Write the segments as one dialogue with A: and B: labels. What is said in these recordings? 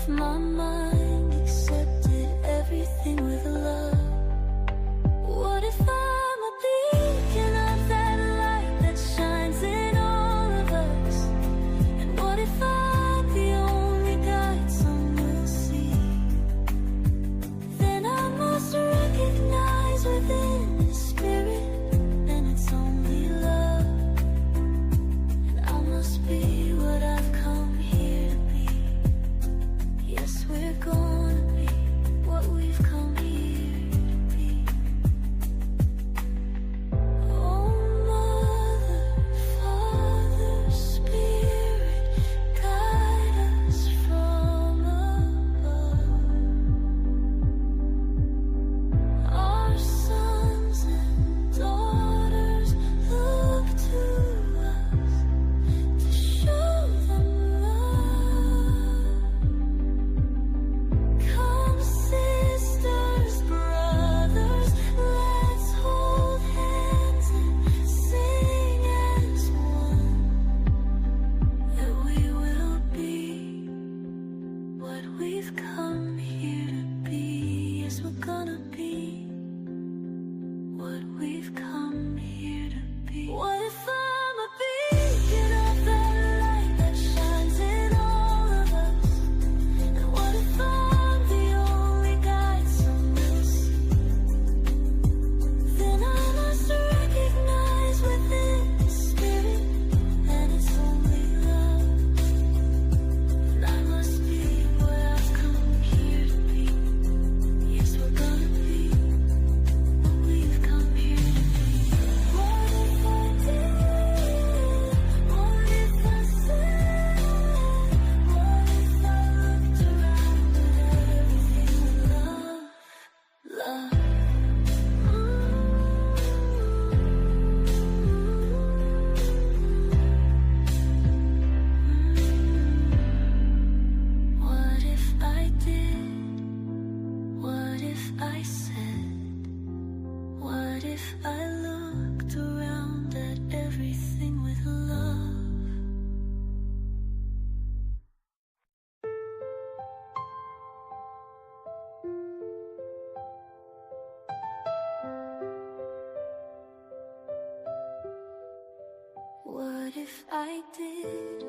A: if my mind accepted everything with love? What if I'm a beacon of that light that shines in all of us? And what if I'm the only guide some will see? Then I must recognize within the spirit, and it's only love. And I must be what I've come here to be. Yes, we're gonna be what we've come here to be. Oh, Mother, Father, Spirit, guide us from above. Our sons and daughters look to us to show them love. Come, sisters, brothers, let's hold hands and sing as one, that we will be what we've come here to be. Yes, we're gonna be what we've come here to be. What if I'm a beacon of that light that shines in all of us? And what if I'm the only guide some will see? Then I must recognize within the spirit, and it's only love. And I must be what I've come here to be. Yes, we're gonna be what we've come here to be. What if I did? What if I said? What if I looked around at everything with love? Love. What if I did? What if I said? What if I looked around at everything with love? What if I did?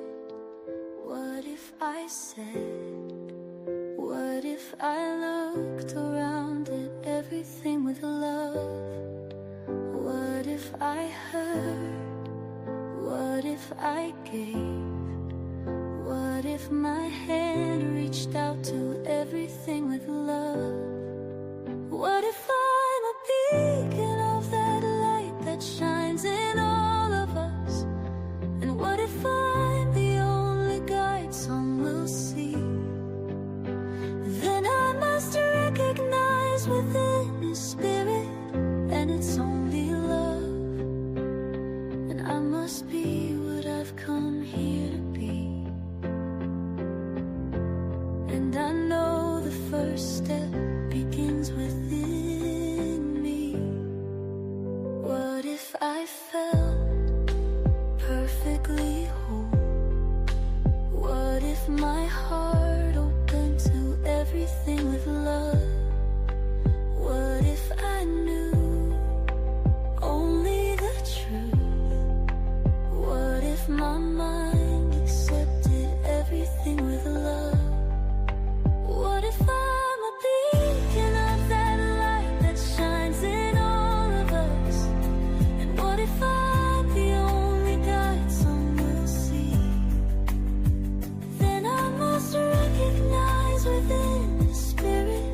A: What if I said? What if I looked around at everything with love? What if I heard? What if I gave? What if my hand reached out to everything with love? What if I'm a beacon of that light that shines in all of us? And what if I'm the only guide some will see? Then I must recognize within the spirit, and it's only love. And I must be what I've come here to be. And I know the first step begins within me. What if I felt perfectly whole? What if my heart opened to everything with love? What if I knew only the truth? What if my mind accepted everything with love? What if I'm a beacon of that light that shines in all of us? And what if I'm the only guide some will see? Then I must recognize within the spirit,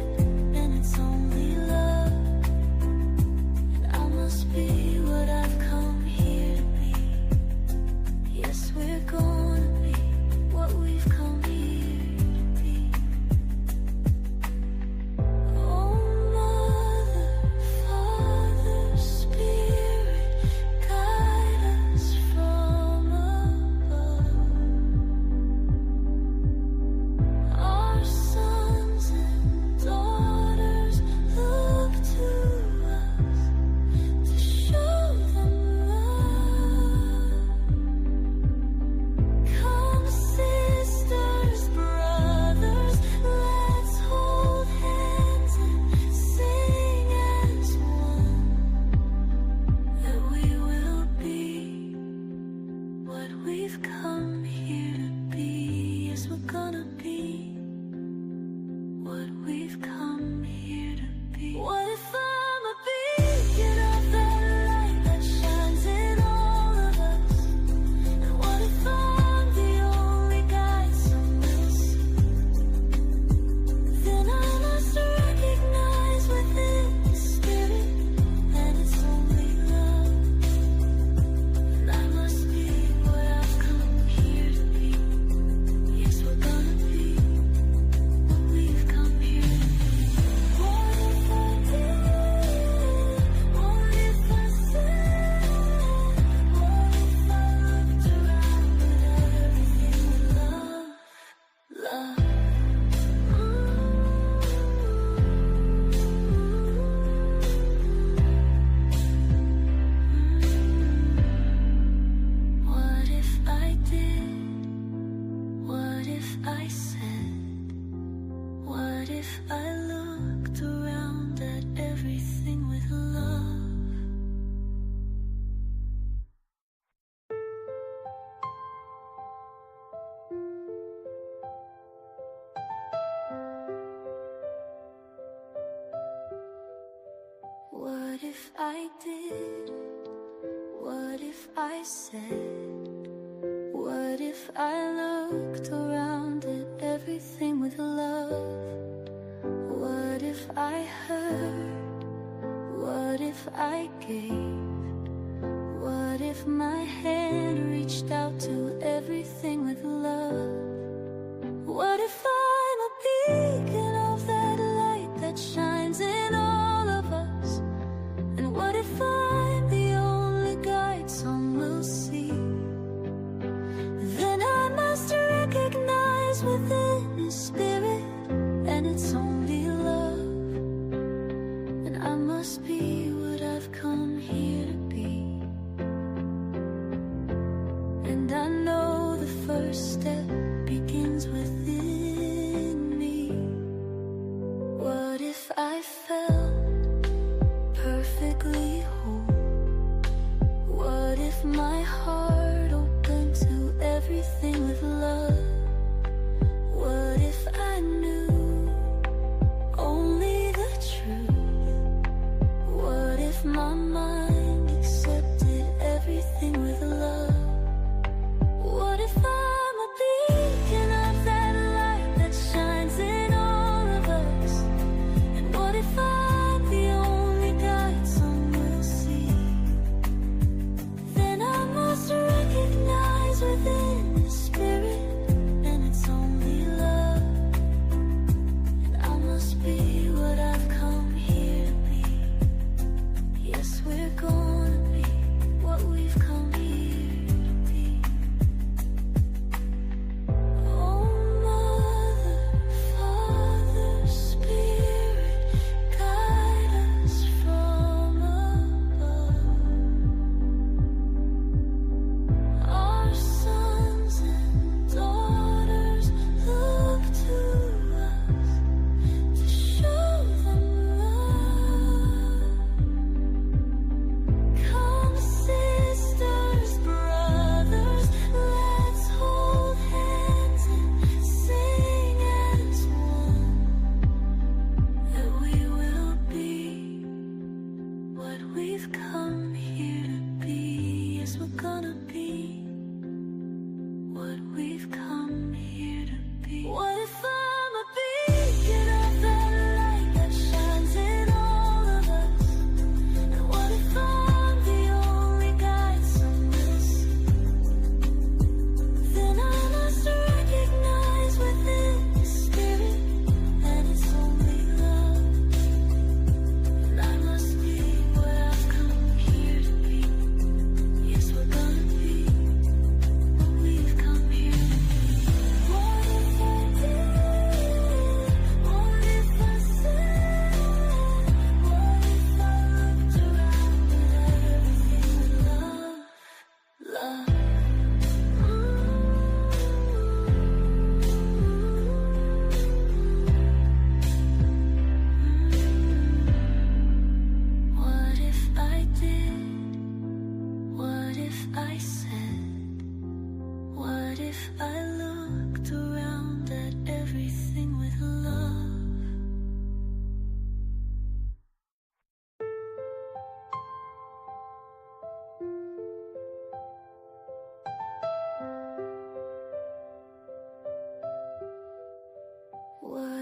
A: be what we've come here to be. What if I'm a beacon of that light that shines in all of us? And what if I'm the only guide some will see? Then I must recognize within the spirit that it's only love. And I must be what I've come here to be. Yes, we're gonna be what we've come here to be. What if I did? What if I said? What if I looked around at everything with love? Love. What if I did? What if I said? What if I looked around at everything with love? What if I did? What if I said? What if I looked around at everything with love? What if I heard? What if I gave? What if my hand reached out to everything with love? What if I'm a beacon of that light that shines in all of us? And what if I'm the only guide some will see? Then I must recognize within the spirit and it's only love. And I must be what I've come here to be. And I know the first step begins within me. What if I felt perfectly whole? What if my heart opened to everything with love? What if I knew only the truth?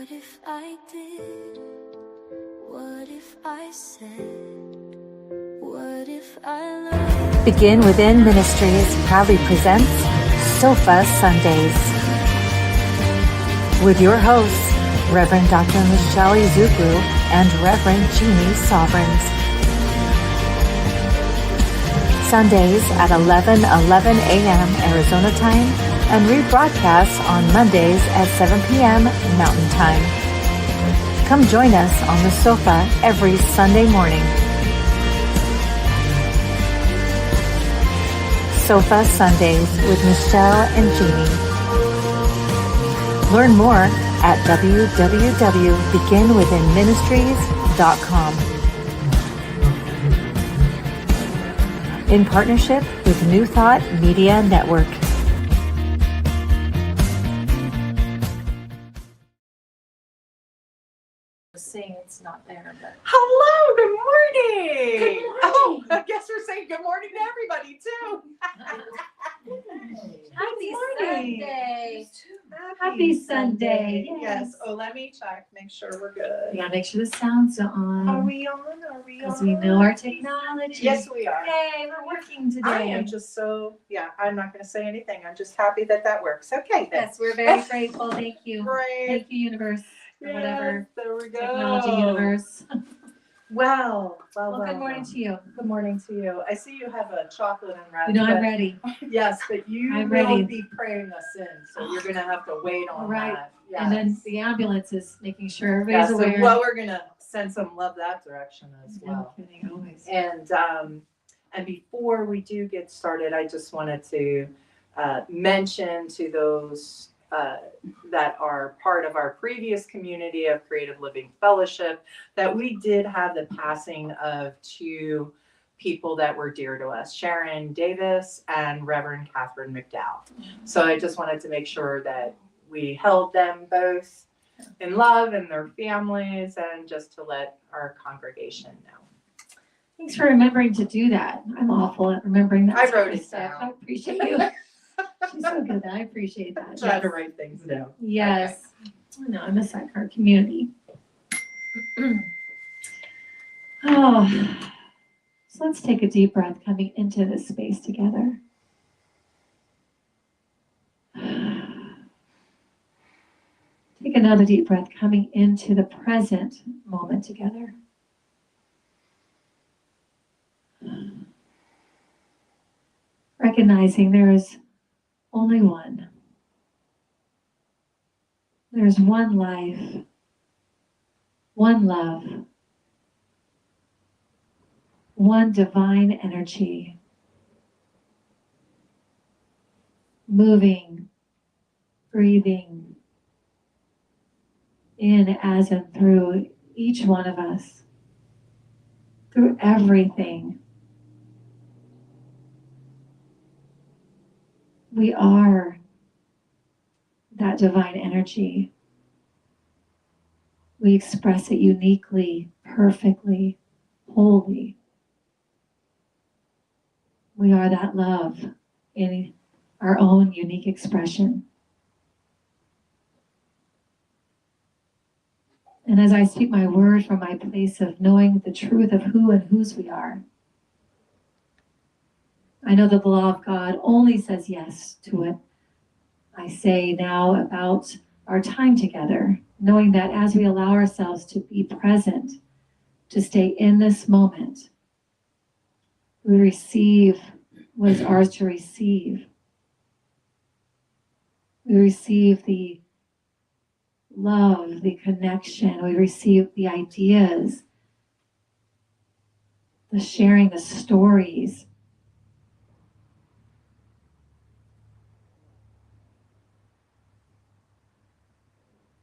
A: What if I did? What if I said? What if I loved?
B: Begin Within Ministries proudly presents Sofa Sundays with your hosts, Reverend Dr. Michelle Izuku and Reverend Jeannie Sovereigns. Sundays at 11:11 a.m. Arizona time and rebroadcasts on Mondays at 7 p.m. Mountain Time. Come join us on the sofa every Sunday morning. Sofa Sundays with Michelle and Jeannie. Learn more at www.beginwithinministries.com. In partnership with New Thought Media Network.
C: Saying it's not there, but
D: Hello, good morning.
C: Good morning.
D: Oh, I guess we're saying good morning to everybody too.
C: Happy
D: morning.
C: Sunday. Happy Sunday.
D: Yes. Oh, let me check, make sure we're good.
C: We gotta make sure the sounds are on.
D: Are we on?
C: Because we know our technology.
D: Yes, we are.
C: Yay, we're working today.
D: I am just so, I'm not going to say anything. I'm just happy that works. Okay, then.
C: Yes, we're very grateful. Thank you.
D: Great.
C: Thank you, universe. Or whatever.
D: Yes, there we go.
C: Technology universe.
D: Well,
C: Good morning to you.
D: Good morning to you. I see you have a chocolate unwrapped.
C: You know, I'm
D: but-
C: ready.
D: Yes, but you
C: I'm
D: will
C: ready.
D: be praying us in, so you're gonna have to wait on
C: Right.
D: that.
C: And then
D: Yes.
C: the ambulance is making sure
D: Yeah,
C: everybody's
D: so
C: aware.
D: well, we're gonna send some love that direction as
C: No
D: well.
C: kidding, always.
D: And before we do get started, I just wanted to mention to those that are part of our previous community of Creative Living Fellowship that we did have the passing of two people that were dear to us, Sharon Davis and Reverend Catherine McDowell. So I just wanted to make sure that we held them both in love and their families, and just to let our congregation know.
C: Thanks for remembering to do that. I'm awful at remembering that.
D: I
C: sort
D: wrote
C: of
D: it
C: stuff.
D: down.
C: I appreciate you. She's so good at that. I appreciate that.
D: Try to write things down.
C: Yes. I know, I miss that our community. Oh, so let's take a deep breath coming into this space together. Take another deep breath coming into the present moment together. Recognizing there is only one. There's one life, one love, one divine energy moving, breathing in as and through each one of us, through everything. We are that divine energy. We express it uniquely, perfectly, wholly. We are that love in our own unique expression. And as I speak my word from my place of knowing the truth of who and whose we are, I know that the law of God only says yes to it. I say now about our time together, knowing that as we allow ourselves to be present, to stay in this moment, we receive what is ours to receive. We receive the love, the connection, we receive the ideas, the sharing, the stories.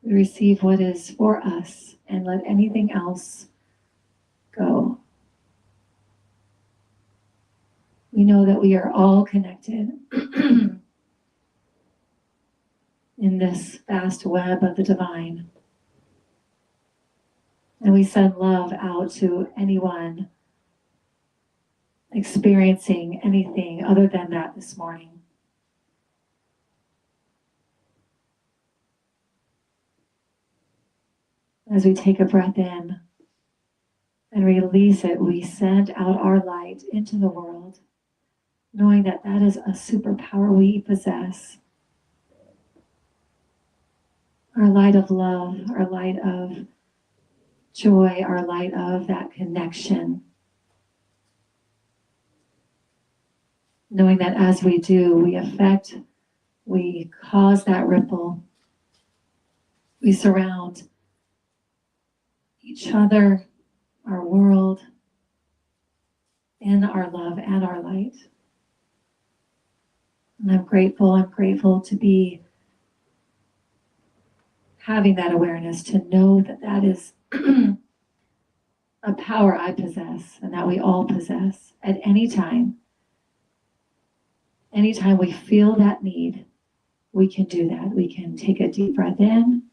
C: We receive what is for us and let anything else go. We know that we are all connected in this vast web of the divine. And we send love out to anyone experiencing anything other than that this morning. As we take a breath in and release it, we send out our light into the world, knowing that that is a superpower we possess. Our light of love, our light of joy, our light of that connection. Knowing that as we do, we cause that ripple. We surround each other, our world, in our love and our light. And I'm grateful to be having that awareness, to know that that is a power I possess and that we all possess at any time. Anytime we feel that need, we can do that. We can take a deep breath in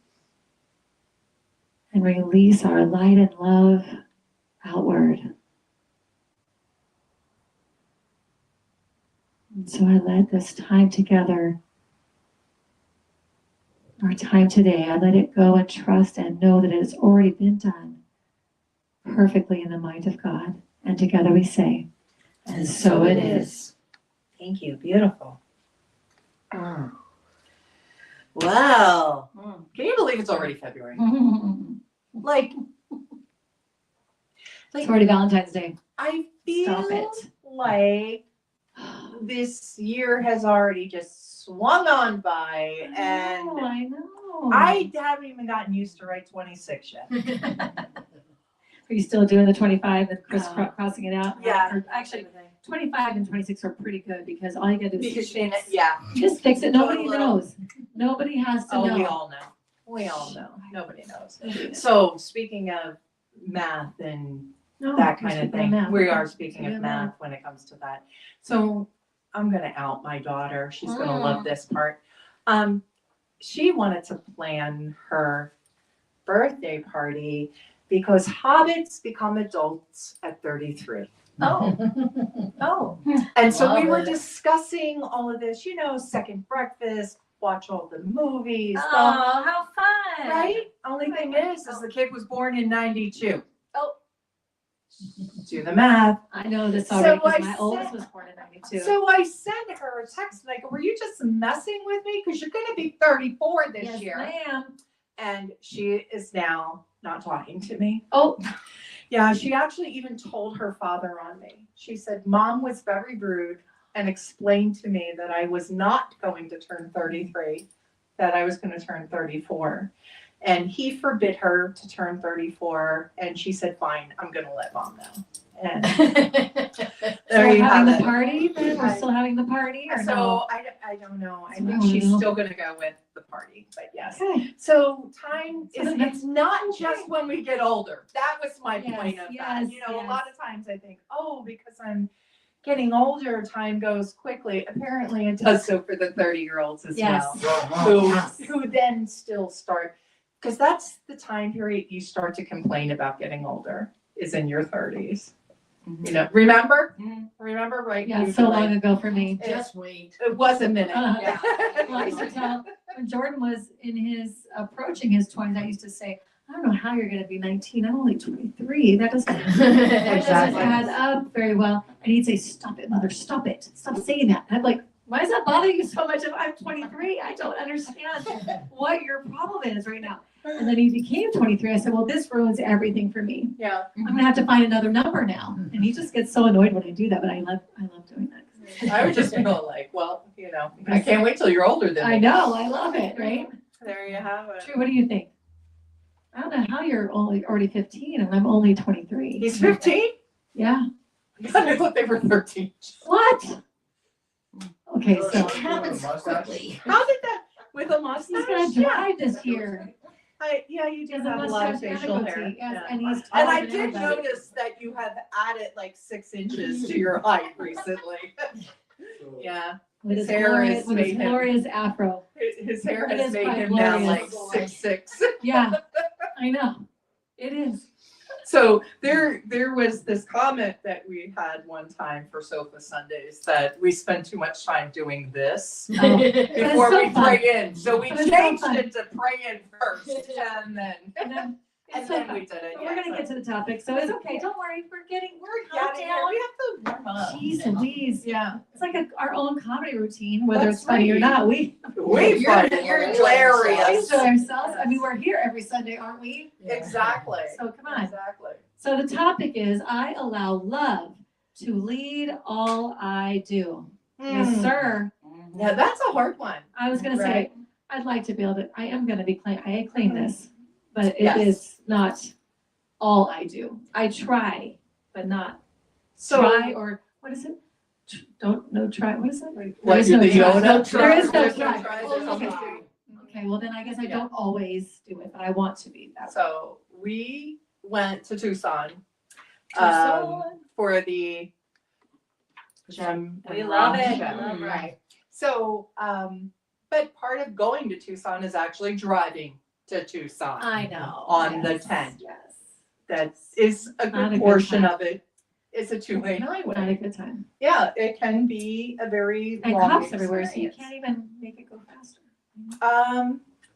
C: and release our light and love outward. And so I let this time together, our time today, I let it go and trust and know that it has already been done perfectly in the mind of God. And together we say, and so it is.
D: Thank you. Beautiful. Wow. Can you believe it's already February? Like,
C: It's already Valentine's Day.
D: I
C: Stop
D: feel
C: it.
D: like this year has already just swung on by, and
C: I know.
D: I haven't even gotten used to write 26 yet.
C: Are you still doing the 25 and crossing it out?
D: Yeah.
C: Or actually, 25 and 26 are pretty good because all you gotta do is
D: Because yeah.
C: you just fix it. Nobody
D: Go a little-
C: knows. Nobody has to
D: Oh,
C: know.
D: we all know. We all know. Nobody knows.
C: Nobody knows.
D: So speaking of math and
C: No,
D: that
C: we're
D: kind of
C: speaking
D: thing,
C: math.
D: we are speaking
C: Yeah,
D: of math when it comes to that. So I'm gonna out my daughter. She's gonna love this part. She wanted to plan her birthday party because hobbits become adults at 33.
E: Oh,
D: And so we
E: Love
D: were
E: it.
D: discussing all of this, second breakfast, watch all the movies,
E: oh, how fun!
D: right? Only thing is the kid was born in 92.
E: Oh.
D: Do the math.
C: I know this
D: So
C: already because
D: I
C: my oldest
D: said-
C: was born in 92.
D: So I sent her a text and I go, were you just messing with me? Because you're gonna be 34 this
C: yes,
D: year.
C: ma'am.
D: And she is now not talking to me.
C: Oh,
D: Yeah, she actually even told her father on me. She said, Mom was very rude and explained to me that I was not going to turn 33, that I was going to turn 34. And he forbid her to turn 34. And she said, fine, I'm going to let Mom know. And there
C: so
D: you have
C: having
D: it.
C: the party then? We're still having the party or
D: So
C: no?
D: I don't know. I
C: So
D: think
C: I
D: she's
C: don't know.
D: still going to go with the party, but yes.
C: Okay.
D: So time
C: So
D: is,
C: that's-
D: it's not just when we get older. That was my
C: Yes,
D: point of that.
C: yes,
D: A
C: yes.
D: lot of times I think, oh, because I'm getting older, time goes quickly. Apparently it does so for the 30-year-olds as
C: Yes.
D: well.
C: Yes.
D: Who then still start, because that's the time period you start to complain about getting older, is in your 30s. Remember? Remember, right?
C: Yeah,
D: You'd
C: so
D: be like,
C: long ago for me.
E: Just wait.
D: It was a minute.
C: Uh-huh.
D: Yeah.
C: Well, I used to tell, when Jordan was in his, approaching his 20s, I used to say, I don't know how you're gonna be 19, I'm only 23, that doesn't
E: Exactly.
C: add up very well. And he'd say, stop it, mother, stop it, stop saying that. And I'm like, why does that bother you so much if I'm 23? I don't understand what your problem is right now. And then he became 23, I said, well, this ruins everything for me.
D: Yeah.
C: I'm gonna have to find another number now. And he just gets so annoyed when I do that, but I love doing that.
D: I would just feel like, well, I can't wait till you're older than me.
C: I know, I love it, right?
D: There you have it.
C: True, what do you think? I don't know how you're already 15 and I'm only 23.
D: He's 15?
C: Yeah.
D: God, I thought they were 13.
C: What? Okay,
E: It
C: so
E: happens quickly.
D: How did that, with a mustache?
C: he's gonna drive this year.
D: You
C: He
D: do
C: has a
D: have a lot of
C: mustache and a
D: facial
C: goatee,
D: hair.
C: yes,
D: Yeah.
C: and he's
D: And
C: taller
D: I
C: than
D: did
C: everybody.
D: notice that you have added like 6 inches to your height recently. Yeah,
C: With
D: his
C: his
D: hair
C: glorious,
D: has
C: with his
D: made him-
C: glorious afro.
D: his hair
C: It
D: has
C: is
D: made
C: quite
D: him now like
C: glorious.
D: 6'6".
C: Yeah, I know. It is.
D: So there was this comment that we had one time for Sofa Sundays that we spend too much time doing this
C: Oh,
D: before
C: so
D: we
C: fun.
D: pray in. So we
C: But it's so
D: changed
C: fun.
D: it to pray in first and then.
C: And then
D: And
C: so
D: then we did it.
C: But we're gonna get to the topic, so it's okay, don't worry, we're calm
D: getting
C: down.
D: here. We have to warm up.
C: Jeez Louise,
D: Yeah.
C: it's like our own comedy routine, whether
D: That's
C: it's funny or
D: right.
C: not, we
D: We find it
E: you're
D: hilarious.
C: enjoy ourselves, I mean, we're here every Sunday, aren't we?
D: Exactly.
C: So come on.
D: Exactly.
C: So the topic is, I allow love to lead all I do. Yes, sir.
D: Yeah, that's a hard one.
C: I was gonna say,
D: Right.
C: I'd like to build it, I am gonna be I claim this, but it
D: Yes.
C: is not all I do. I try, but not
D: So
C: try, or what is it? Try, what is it? There
D: what
C: is
D: you
C: no
D: the
C: try.
D: Yoda?
C: There is no
D: There's
C: try.
D: try,
C: Oh,
D: there's no
C: okay.
D: try.
C: Okay, well then I guess I
D: Yeah.
C: don't always do it, but I want to be that way.
D: So we went to Tucson
C: Tucson.
D: for the Gem
E: We
D: and
E: love
D: Rum
E: it.
D: show.
E: Love it.
D: Right. So, but part of going to Tucson is actually driving to Tucson.
C: I know.
D: On the
C: yes,
D: 10.
C: Yes.
D: That is a
C: Not a
D: good
C: good
D: portion
C: time.
D: of it. It's a two-way
C: Not a
D: highway.
C: good time.
D: Yeah, it can be a very
C: And
D: long
C: cops everywhere, so you
D: experience.
C: can't even make it go faster.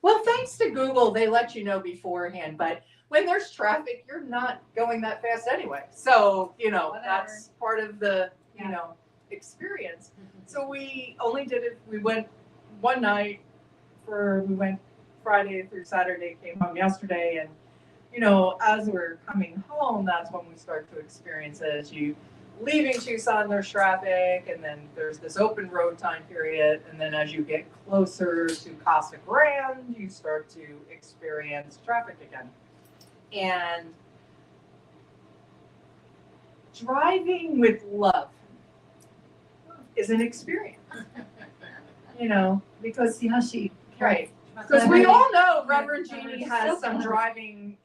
D: Well, thanks to Google, they let you know beforehand, but when there's traffic, you're not going that fast anyway. So,
C: Whatever.
D: that's part of the,
C: Yeah.
D: experience. So we only did it, we went one night we went Friday through Saturday, came home yesterday, and, as we're coming home, that's when we start to experience it. As you leaving Tucson, there's traffic, and then there's this open road time period, and then as you get closer to Casa Grande, you start to experience traffic again. And driving with love is an experience, because,
C: See how she.
D: right, because we all know Reverend Jeannie has some driving,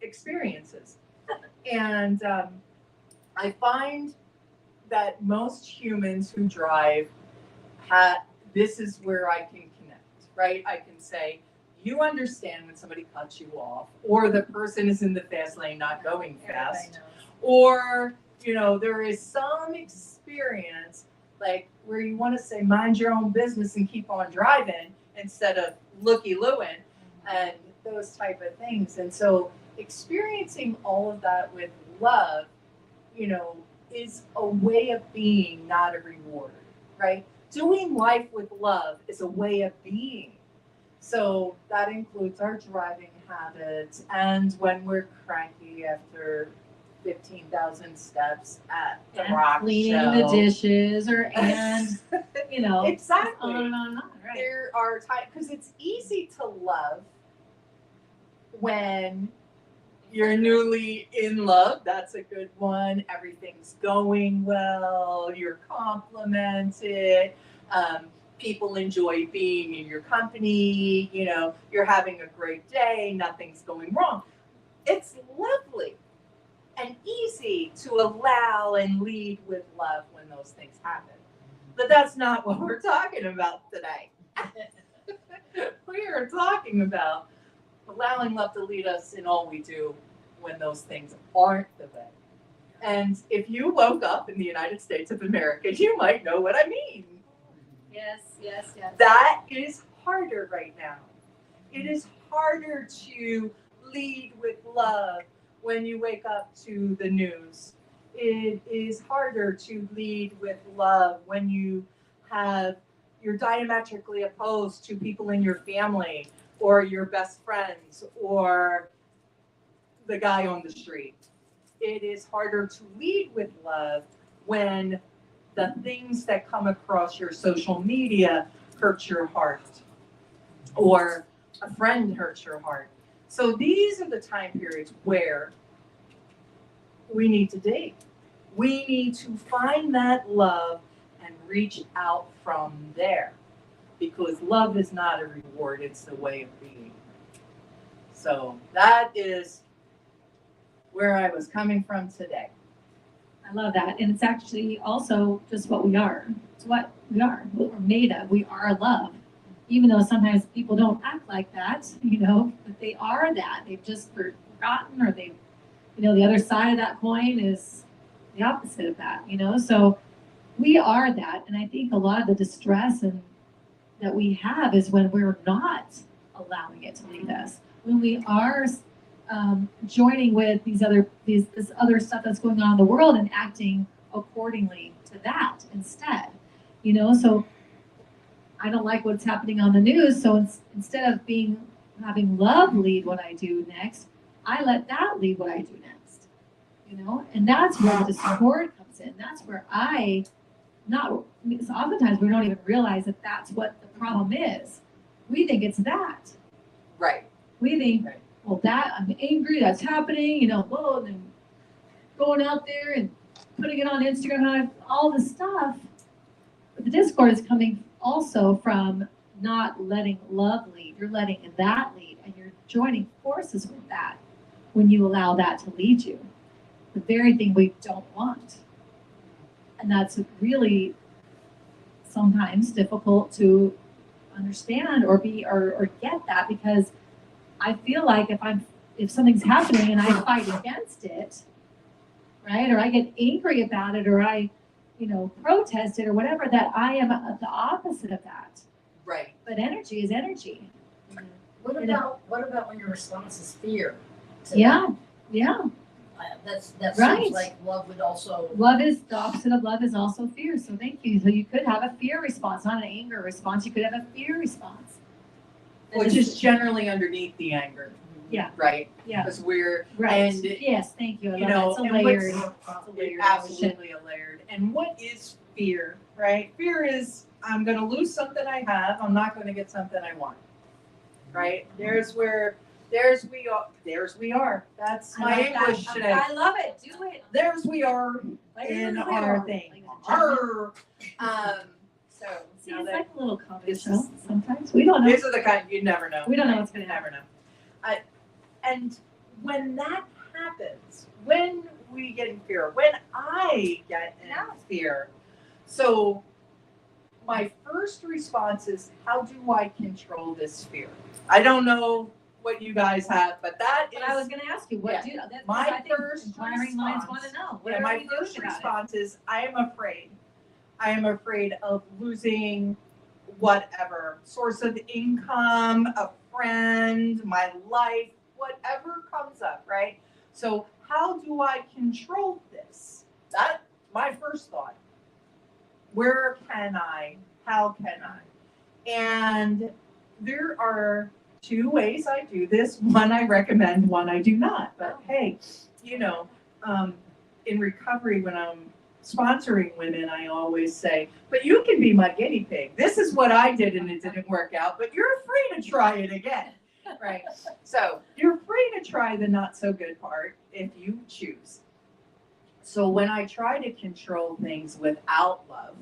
D: experiences. And I find that most humans who drive, this is where I can connect, right? I can say, you understand when somebody cuts you off, or the person is in the fast lane not going fast, or, there is some experience like where you want to say, mind your own business and keep on driving instead of looky-looing and those type of things. And so experiencing all of that with love, is a way of being, not a reward, right? Doing life with love is a way of being. So that includes our driving habits, and when we're cranky after 15,000 steps at the rock
C: Cleaning
D: show.
C: the dishes, and,
D: Exactly.
C: on and on and on, right?
D: There are times, because it's easy to love when you're newly in love. That's a good one. Everything's going well. You're complimented. People enjoy being in your company. You're having a great day. Nothing's going wrong. It's lovely and easy to allow and lead with love when those things happen. But that's not what we're talking about today. We are talking about allowing love to lead us in all we do when those things aren't the way. And if you woke up in the United States of America, you might know what I mean.
E: Yes.
D: That is harder right now. It is harder to lead with love when you wake up to the news. It is harder to lead with love when you're diametrically opposed to people in your family or your best friends or the guy on the street. It is harder to lead with love when the things that come across your social media hurt your heart, or a friend hurts your heart. So these are the time periods where we need to dig. We need to find that love and reach out from there, because love is not a reward, it's the way of being. So that is where I was coming from today.
C: I love that. And it's actually also just what we are. It's what we are. What we're made of. We are love. Even though sometimes people don't act like that, but they are that. They've just forgotten, or the other side of that coin is the opposite of that, So we are that. And I think a lot of the distress that we have is when we're not allowing it to lead us. When we are joining with this other stuff that's going on in the world and acting accordingly to that instead, so I don't like what's happening on the news. So instead of having love lead what I do next, I let that lead what I do next, and that's where the discord comes in. That's where oftentimes we don't even realize that that's what the problem is. We think it's that.
D: Right.
C: We think,
D: Right.
C: well, that I'm angry, that's happening, whoa, and then going out there and putting it on Instagram, all this stuff. But the discord is coming also from not letting love lead. You're letting that lead, and you're joining forces with that when you allow that to lead you. The very thing we don't want. And that's really sometimes difficult to understand or get that, because I feel like if something's happening and I fight against it, right, or I get angry about it, or I protest it or whatever, that I am the opposite of that.
D: Right.
C: But energy is energy.
E: What about when your response is fear? to
C: Yeah,
E: that
C: Right.
E: seems like love would also.
C: love is the opposite of love is also fear. So thank you. So you could have a fear response, not an anger response. You could have a fear response. And
D: Which
C: this-
D: is generally underneath the anger.
C: Yeah.
D: Right?
C: Yeah.
D: Because we're,
C: Right.
D: and
C: Yes, thank you. I
D: you
C: love
D: know,
C: that. It's a
D: and
C: layered.
D: what's-
C: It's a layered
D: absolutely a layered. And what is fear, right? Fear is, I'm gonna lose something I have, I'm not gonna get something I want. Right? There's we are. That's
C: I
D: my
C: like that.
D: English today.
C: I love it. Do it.
D: There's we are in our thing. Arr. So
C: See,
D: now
C: it's
D: that
C: like a little comedy
D: this
C: show
D: is-
C: sometimes. We don't know.
D: these are the kind you never know.
C: We don't know what's gonna
D: You never know. And when that happens, when we get in fear, when I get in fear, so my first response is, how do I control this fear? I don't know what you guys have, but that is.
C: But I was going to ask you, what do that's
D: My
C: because I think
D: first
C: inquiring minds want
D: response-
C: to know. What
D: Yeah,
C: are
D: my
C: we doing
D: first
C: about it?
D: response is, I am afraid. I am afraid of losing whatever source of income, a friend, my life, whatever comes up, right? So how do I control this? That's my first thought. Where can I? How can I? And there are two ways I do this. One I recommend, one I do not. But hey, in recovery, when I'm sponsoring women, I always say, but you can be my guinea pig. This is what I did and it didn't work out, but you're free to try it again. Right? So you're free to try the not so good part if you choose. So when I try to control things without love,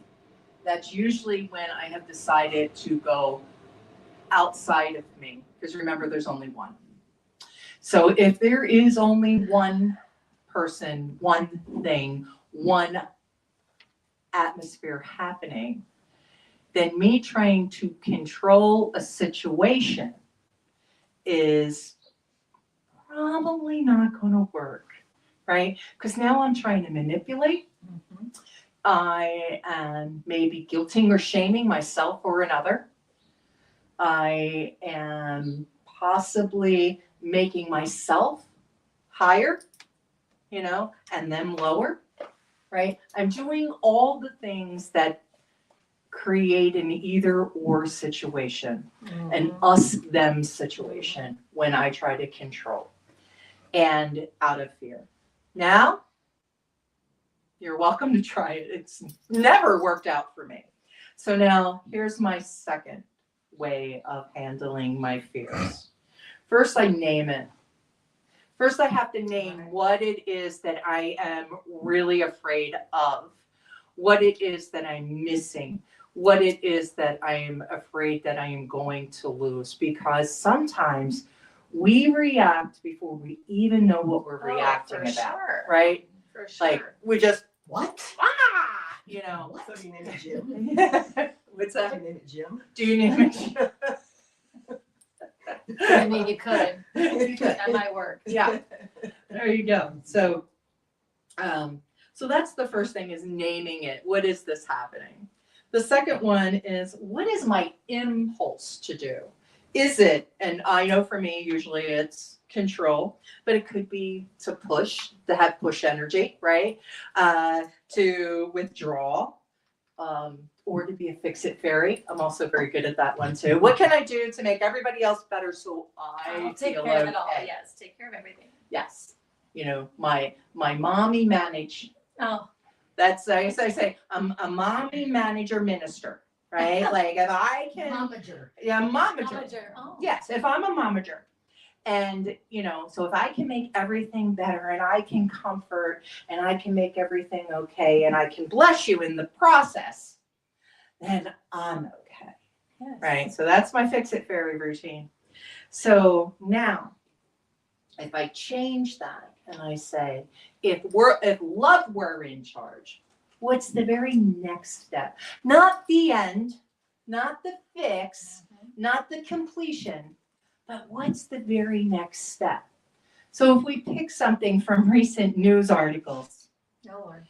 D: that's usually when I have decided to go outside of me. Because remember, there's only one. So if there is only one person, one thing, one atmosphere happening, then me trying to control a situation is probably not going to work, right? Because now I'm trying to manipulate. I am maybe guilting or shaming myself or another. I am possibly making myself higher, and them lower, right? I'm doing all the things that create an either or situation, an us-them situation when I try to control and out of fear. Now, you're welcome to try it. It's never worked out for me. So now here's my second way of handling my fears. First, I name it. First, I have to name what it is that I am really afraid of, what it is that I'm missing, what it is that I am afraid that I am going to lose. Because sometimes we react before we even know what we're reacting about,
E: sure.
D: right?
E: For sure.
D: Like we just,
E: What?
F: So you name it Jim?
D: What's
F: So you
D: that?
F: name it Jim?
D: Do you name it?
E: I mean, you could. That might work.
D: Yeah, there you go. So that's the first thing, is naming it. What is this happening? The second one is, what is my impulse to do? is it? And I know for me, usually it's control, but it could be to push, to have push energy, right? To withdraw, or to be a fix-it fairy. I'm also very good at that one too. What can I do to make everybody else better so I
G: I'll take
D: feel
G: care of it all.
D: okay?
G: Yes, take care of everything.
D: Yes. You know, my mommy manage.
G: Oh,
D: That's I say I'm a mommy manager minister, right? Like if I can,
E: Momager.
D: yeah, momager.
G: momager. Oh.
D: Yes, if I'm a momager. And, you know, so if I can make everything better and I can comfort and I can make everything okay and I can bless you in the process, then I'm okay.
G: Yes.
D: Right? So that's my fix it fairy routine. So now, if I change that and I say, if love were in charge, what's the very next step? Not the end, not the fix, not the completion, but what's the very next step? So if we pick something from recent news articles,
G: No Lord.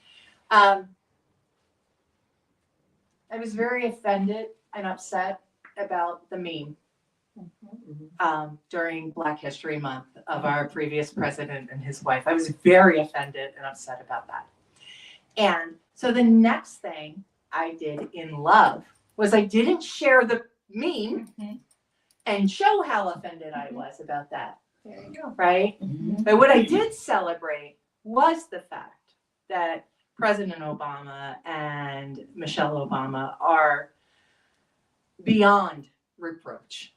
D: I was very offended and upset about the meme during Black History Month of our previous president and his wife. I was very offended and upset about that. And so the next thing I did in love was I didn't share the meme and show how offended I was about that,
G: There you go.
D: right? But what I did celebrate was the fact that President Obama and Michelle Obama are beyond reproach,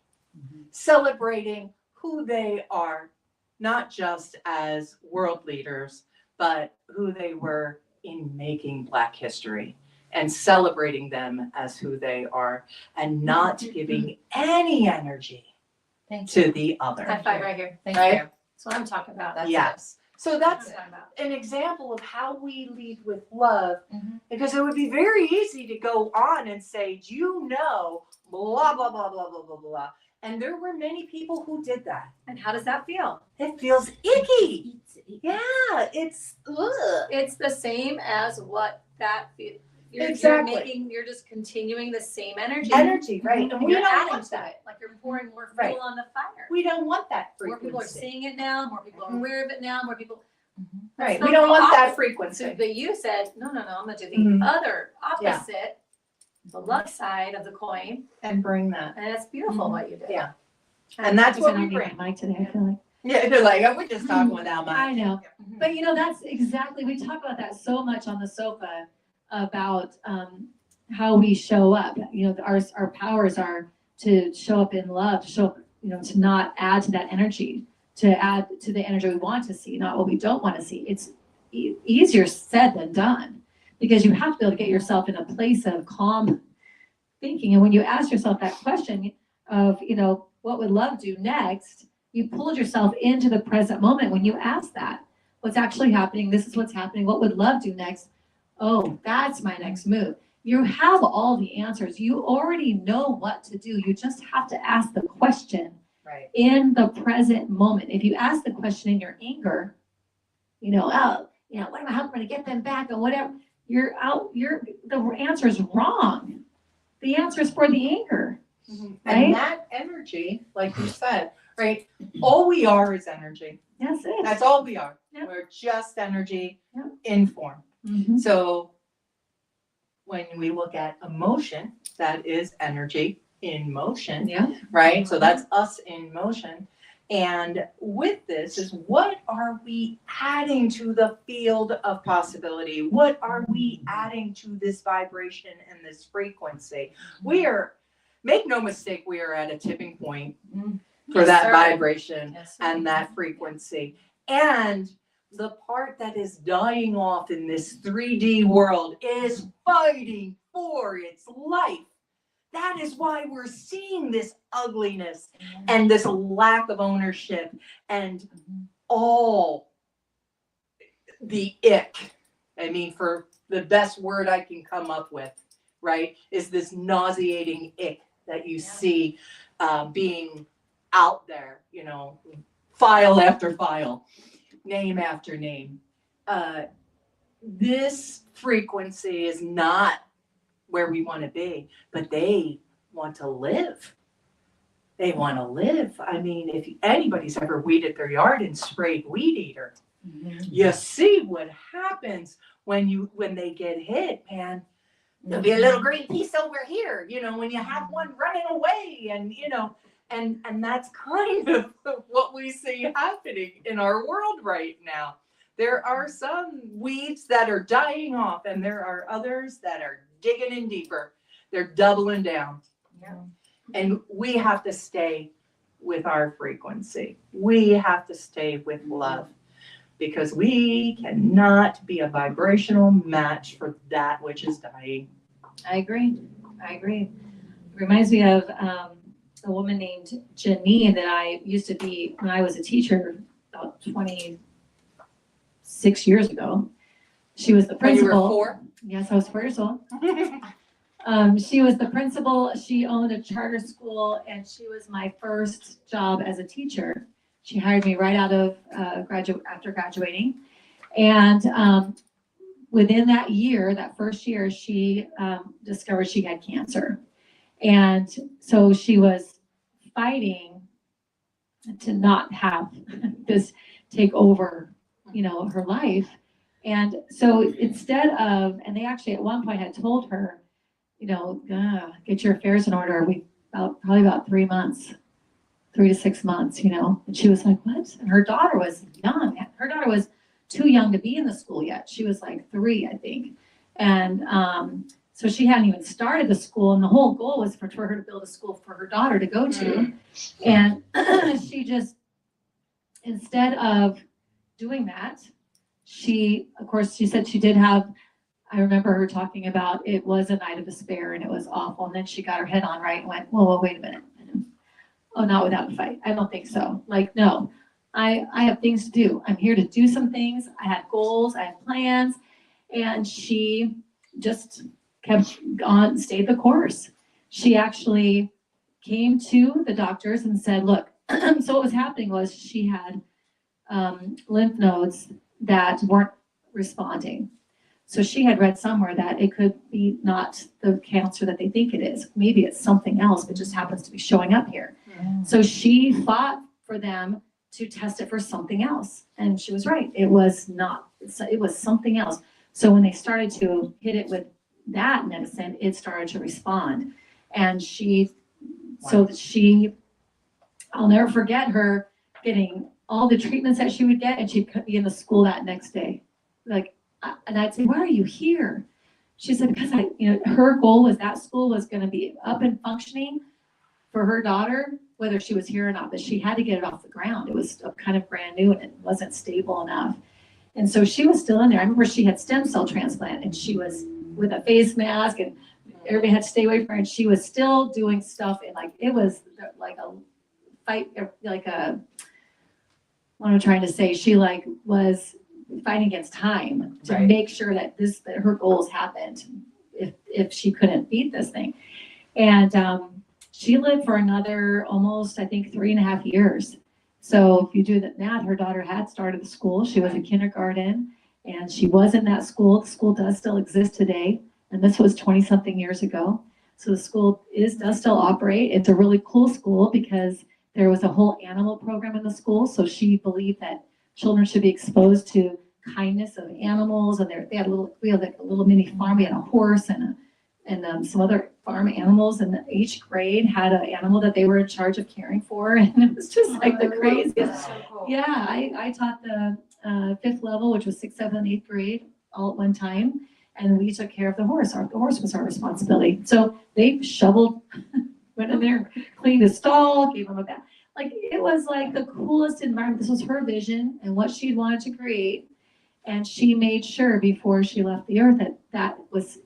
D: celebrating who they are, not just as world leaders, but who they were in making Black history and celebrating them as who they are and not giving any energy
G: Thank you.
D: to the other.
G: High five right here. Thank
D: Right?
G: you. That's what I'm talking about. That's
D: Yes. So
G: That's
D: that's
G: what I'm talking about.
D: an example of how we lead with love,
G: Mhm.
D: because it would be very easy to go on and say, you know, blah, blah, blah, blah, blah, blah, blah. And there were many people who did that.
G: And how does that feel?
D: It feels icky. Yeah, it's, ugh.
G: It's the same as what that you're
D: Exactly.
G: you're just continuing the same energy.
D: Energy, right? And we
G: You're
D: don't
G: adding
D: want
G: to
D: that.
G: it. Like you're pouring more fuel
D: Right.
G: on the fire.
D: We don't want that
G: More people are
D: frequency.
G: seeing it now, more people are
D: Mhm.
G: aware of it now, more people
D: Right,
G: That's
D: we
G: not
D: don't want that
G: opposite.
D: frequency.
G: But you said, no, I'm gonna do the
D: Mhm.
G: other opposite, the love side of the coin.
D: And bring that.
G: And that's beautiful
C: Mhm.
G: what you did.
D: Yeah. And that's what we
C: I need
D: bring.
C: my mic today, I feel like.
D: Yeah, they're like, oh, we're just talking without my.
C: I know.
G: Mhm.
C: But you know, that's exactly, we talk about that so much on the sofa about how we show up. You know, our powers are to show up in love, show up, you know, to not add to that energy, to add to the energy we want to see, not what we don't want to see. It's easier said than done, because you have to be able to get yourself in a place of calm thinking. And when you ask yourself that question of, you know, what would love do next? You pulled yourself into the present moment when you ask that. What's actually happening? This is what's happening. What would love do next? Oh, that's my next move. You have all the answers. You already know what to do. You just have to ask the question
D: Right.
C: in the present moment. If you ask the question in your anger, you know, oh, you know, what am I, how am I going to get them back, or whatever? The answer is wrong. The answer is for the anger.
D: Mhm.
C: Right?
D: And that energy, like you said, right? All we are is energy.
C: That's it.
D: That's all we are.
C: Yep.
D: We're just energy
C: Yep.
D: in form.
C: Mhm.
D: So when we look at emotion, that is energy in motion,
C: Yeah.
D: right? So that's us in motion. And with this is, what are we adding to the field of possibility? What are we adding to this vibration and this frequency? We are, make no mistake, we are at a tipping point for
G: Yes,
D: that
G: sir.
D: vibration
G: Yes, sir.
D: and that frequency. And the part that is dying off in this 3D world is fighting for its life. That is why we're seeing this ugliness and this lack of ownership and all the ick. I mean, for the best word I can come up with, right, is this nauseating ick that you see being out there, you know, file after file, name after name. This frequency is not where we want to be, but they want to live. They want to live. I mean, if anybody's ever weeded their yard and sprayed weed eater, you see what happens when they get hit, man. There'll be a little green piece over here, when you have one running away, and and that's kind of what we see happening in our world right now. There are some weeds that are dying off, and there are others that are digging in deeper. They're doubling down.
G: Yeah.
D: And we have to stay with our frequency. We have to stay with love, because we cannot be a vibrational match for that which is dying.
C: I agree. It reminds me of a woman named Janine that I used to be when I was a teacher about 26 years ago. She was the principal.
D: When you were 4?
C: Yes, I was 4 years old. She was the principal. She owned a charter school, and she was my first job as a teacher. She hired me right out of after graduating, and within that year, that first year, she discovered she had cancer, and so she was fighting to not have this take over, her life. And so instead of, and they actually at one point had told her, get your affairs in order. Probably about 3 months, 3 to 6 months, and she was like, what? And her daughter was young. Her daughter was too young to be in the school yet. She was like 3, I think. And so she hadn't even started the school. And the whole goal was for her to build a school for her daughter to go to. And she just, instead of doing that, she said she did have, I remember her talking about it was a night of despair and it was awful. And then she got her head on right and went, well, wait a minute. Oh, not without a fight. I don't think so. Like, no, I have things to do. I'm here to do some things. I had goals. I had plans. And she just stayed the course. She actually came to the doctors and said, look, so what was happening was she had lymph nodes that weren't responding. So she had read somewhere that it could be not the cancer that they think it is. Maybe it's something else, but just happens to be showing up here. So she fought for them to test it for something else. And she was right. It was not, it was something else. So when they started to hit it with that medicine, it started to respond. And I'll never forget her getting all the treatments that she would get, and she'd be in the school that next day. And I'd say, why are you here? She said, because her goal was that school was going to be up and functioning for her daughter, whether she was here or not, but she had to get it off the ground. It was kind of brand new and it wasn't stable enough. And so she was still in there. I remember she had stem cell transplant and she was with a face mask and everybody had to stay away from her. And she was still doing stuff. And it was like a fight, what I'm trying to say, she was fighting against time to make sure that her goals happened if she couldn't beat this thing. And she lived for another almost, I think, 3.5 years. So if you do that math, her daughter had started the school. She was in kindergarten and she was in that school. The school does still exist today. And this was 20 something years ago. So the school does still operate. It's a really cool school because there was a whole animal program in the school. So she believed that children should be exposed to kindness of animals. And we had a little mini farm. We had a horse and some other farm animals, and each grade had an animal that they were in charge of caring for. And it was just the craziest.
E: So cool.
C: Yeah, I taught the 5th level, which was 6th, 7th, and 8th grade all at one time. And we took care of the horse. The horse was our responsibility. So they shoveled, went in there, cleaned the stall, gave them a bath. It was the coolest environment. This was her vision and what she wanted to create. And she made sure before she left the earth that was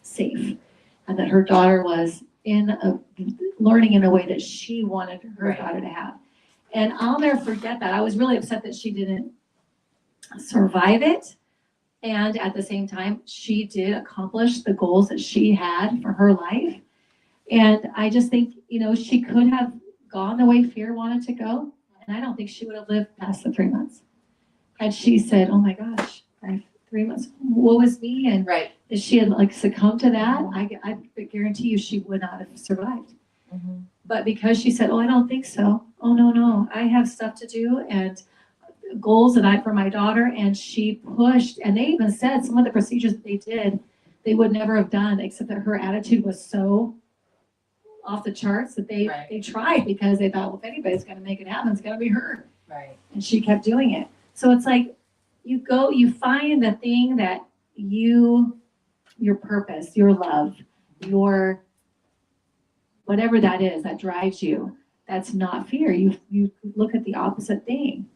C: safe, and that her daughter was learning in a way that she wanted her daughter to have. And I'll never forget that. I was really upset that she didn't survive it. And at the same time, she did accomplish the goals that she had for her life. And I just think, she could have gone the way fear wanted to go. And I don't think she would have lived past the 3 months. Had she said, oh my gosh, I have 3 months, woe is me. And if she had succumbed to that, I guarantee you she would not have survived.
E: Mhm.
C: But because she said, oh, I don't think so. Oh, no, I have stuff to do and goals that for my daughter. And she pushed, and they even said some of the procedures that they did, they would never have done, except that her attitude was so off the charts that they tried, because they thought, well, if anybody's going to make it happen, it's going to be her.
D: Right.
C: And she kept doing it. So it's like, you find the thing that your purpose, your love, your whatever that is that drives you, that's not fear. You look at the opposite thing.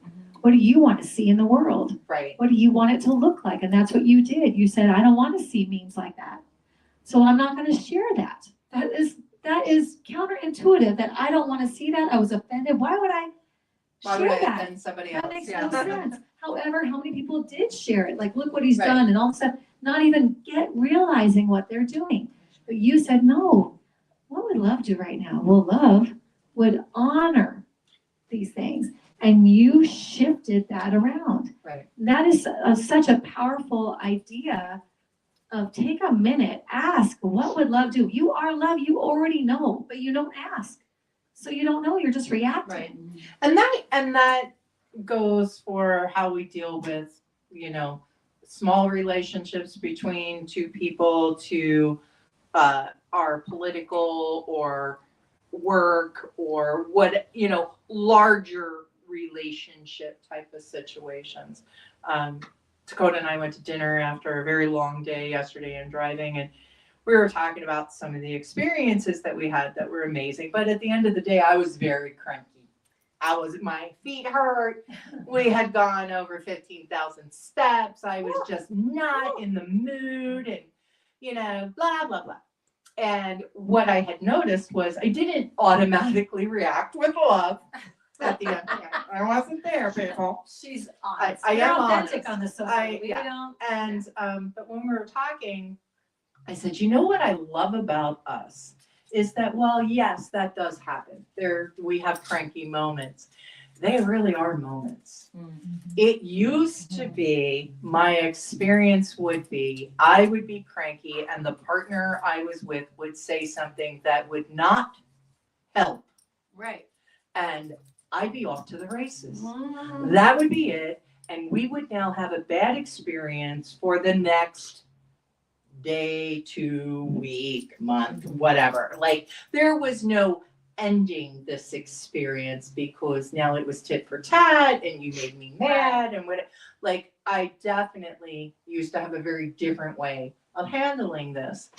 C: What do you want to see in the world?
D: Right.
C: What do you want it to look like? And that's what you did. You said, I don't want to see memes like that. So I'm not going to share that. That is counterintuitive, that I don't want to see that. I was offended. Why would I share that?
D: Offend somebody else?
C: That makes no sense. However, how many people did share it? Like, look what he's done, and all of a sudden, not even realizing what they're doing. But you said, no, what would love do right now? Well, love would honor these things. And you shifted that around.
D: Right.
C: That is such a powerful idea of take a minute, ask, what would love do? You are love, you already know, but you don't ask. So you don't know, you're just reacting.
D: Right. And that goes for how we deal with, small relationships between two people, to our political or work or what, larger relationship type of situations. Dakota and I went to dinner after a very long day yesterday and driving, and we were talking about some of the experiences that we had that were amazing. But at the end of the day, I was very cranky. My feet hurt. We had gone over 15,000 steps. I was just not in the mood, and, blah, blah, blah. And what I had noticed was I didn't automatically react with love at the end. I wasn't there, people.
G: She's honest.
D: I am
C: authentic
D: honest.
C: on the social. We
D: yeah.
C: don't.
D: And but when we were talking, I said, you know what I love about us is that, well, yes, that does happen. We have cranky moments. They really are moments. It used to be, my experience would be, I would be cranky and the partner I was with would say something that would not help.
G: Right.
D: And I'd be off to the races. That would be it. And we would now have a bad experience for the next day, 2 week, month, whatever. Like, there was no ending this experience because now it was tit for tat and you made me mad and what. Like, I definitely used to have a very different way of handling this.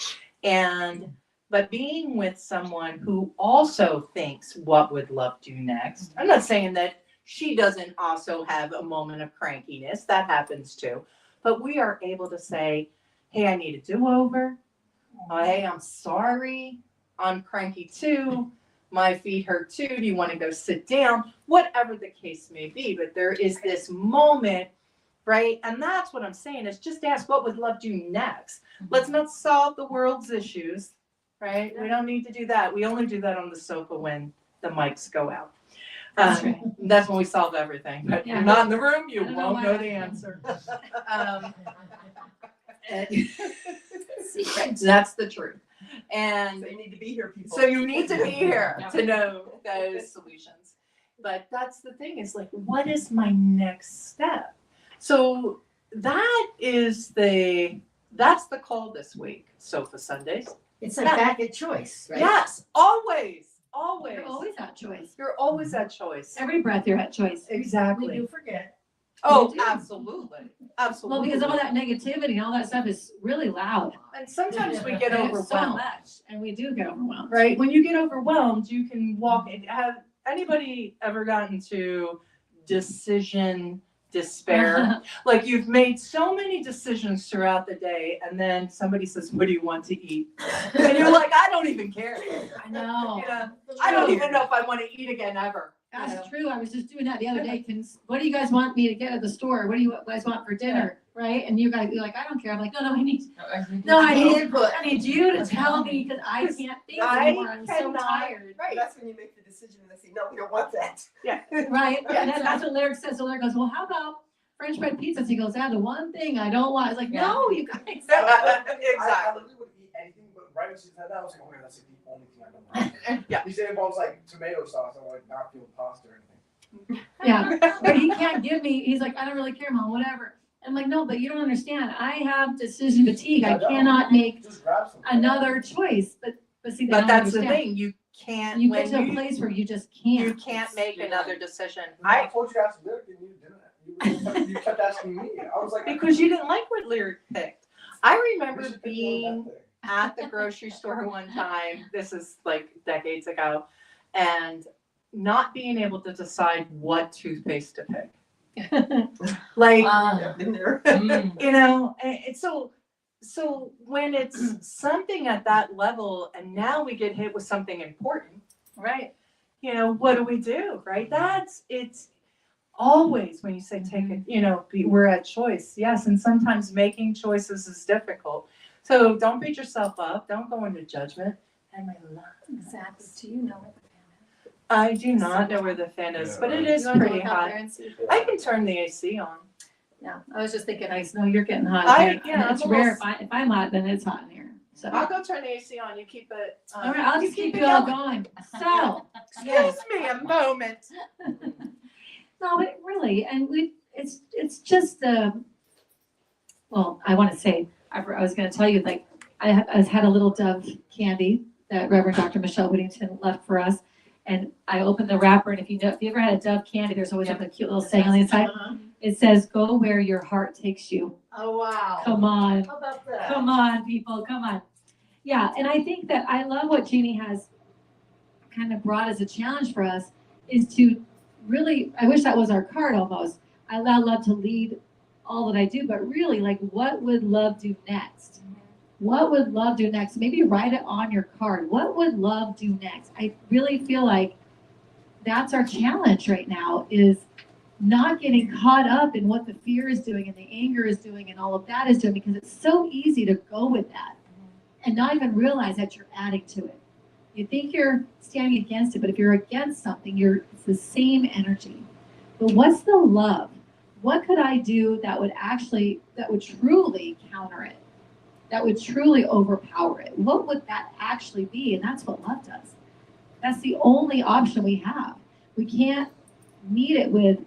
D: But being with someone who also thinks, what would love do next? I'm not saying that she doesn't also have a moment of crankiness. That happens too. But we are able to say, hey, I need a do-over. Hey, I'm sorry. I'm cranky too. My feet hurt too. Do you want to go sit down? Whatever the case may be. But there is this moment, right? And that's what I'm saying, is just ask, what would love do next? Let's not solve the world's issues. Right? We don't need to do that. We only do that on the sofa when the mics go out.
C: That's right.
D: That's when we solve everything. But
C: Yeah.
D: you're not in the room, you
C: I don't know
D: won't
C: why
D: know
C: that
D: the
C: happens.
D: answer.
G: Secret.
D: That's the truth. And
F: So you need to be here, people.
D: so you need to be here to know those solutions. But that's the thing, is like, what is my next step? So that's the call this week, Sofa Sundays.
E: It's like back at choice, right?
D: Yes, always.
C: You're always at choice.
D: You're always at choice.
C: Every breath you're at choice.
E: We
D: Exactly.
E: do forget.
D: Oh,
C: We do.
D: absolutely.
C: Well,
D: Absolutely.
C: because all that negativity and all that stuff is really loud.
D: And sometimes we get
C: And it's so
D: overwhelmed,
C: much, and we do get overwhelmed.
D: right? When you get overwhelmed, you can walk and have anybody ever gotten to decision despair? Like, you've made so many decisions throughout the day, and then somebody says, what do you want to eat? And you're like, I don't even care.
C: I know.
D: I don't even know if I want to eat again ever.
C: That's true. I was just doing that the other day. What do you guys want me to get at the store? What do you guys want for dinner? Right? And you guys be like, I don't care. I'm like, no, I need
E: input.
C: I need you to tell me, because I can't think anymore. I'm so
D: cannot.
C: tired.
F: Right. That's when you make the decision and they say, no, we don't want that.
C: Right?
D: Yeah.
C: And that's what Lyric says. So Lyric goes, well, how about French bread pizzas? He goes, the one thing I don't want. It's like, no, you guys.
D: Exactly.
F: I literally would eat anything but
H: right when she said that, I was like, oh man, that's like the only thing I don't like.
D: Yeah.
H: He said it involves like tomato sauce. I'm like, not feeling pasta or anything.
C: Yeah, but he can't give me, he's like, I don't really care, Mom, whatever. I'm like, no, but you don't understand. I have decision fatigue. I cannot make
H: Just grab something.
C: another choice. But see, they
D: But
C: don't
D: that's the
C: understand.
D: thing, you can't,
C: You
D: when
C: get to a
D: you,
C: place where you just can't.
D: you can't make another decision.
H: I told you to ask Lyric and you didn't. You kept asking me. I was like,
D: Because you didn't like what Lyric picked. I
H: we
D: remember
H: should pick one
D: being
H: of that thing.
D: at the grocery store one time, this is like decades ago, and not being able to decide what toothpaste to pick. Like,
F: Yeah, been there.
D: you know, and it's so when it's something at that level and now we get hit with something important,
G: Right.
D: you know, what do we do, right? It's always when you say take it, you know, we're at choice, yes, and sometimes making choices is difficult. So don't beat yourself up, don't go into judgment. And my love,
G: Exactly. Do you know what the fan
D: I do not know where the fan is, but it
G: is?
D: is
G: You want to
D: pretty
G: look out there
D: hot.
G: and see?
D: I can turn the AC on.
G: Yeah, I was just thinking,
C: Nice. No, you're getting hot.
D: I-
C: in here.
D: yeah,
C: It's
D: I'm
C: rare.
D: almost-
C: If I'm hot, then it's hot in here. So.
D: I'll go turn the AC on, you keep it.
C: All right, I'll just keep
D: it
C: you all
D: going.
C: going. So,
D: Excuse me a moment.
C: no, but really, and it's just, well, I want to say, I was going to tell you, like, I had a little Dove candy that Reverend Dr. Michelle Whittington left for us. And I opened the wrapper, and if you ever had a Dove candy, there's always like a cute little saying on the inside. It says, "Go where your heart takes you."
F: Oh, wow.
C: Come on.
F: How about that?
C: Come on, people, come on. Yeah, and I think that I love what Jeannie has kind of brought as a challenge for us is to really, I wish that was our card almost. I allow love to lead all that I do, but really, like, what would love do next? What would love do next? Maybe write it on your card. What would love do next? I really feel like that's our challenge right now is not getting caught up in what the fear is doing and the anger is doing and all of that is doing, because it's so easy to go with that and not even realize that you're adding to it. You think you're standing against it, but if you're against something, it's the same energy. But what's the love? What could I do that would truly counter it? That would truly overpower it? What would that actually be? And that's what love does. That's the only option we have. We can't meet it with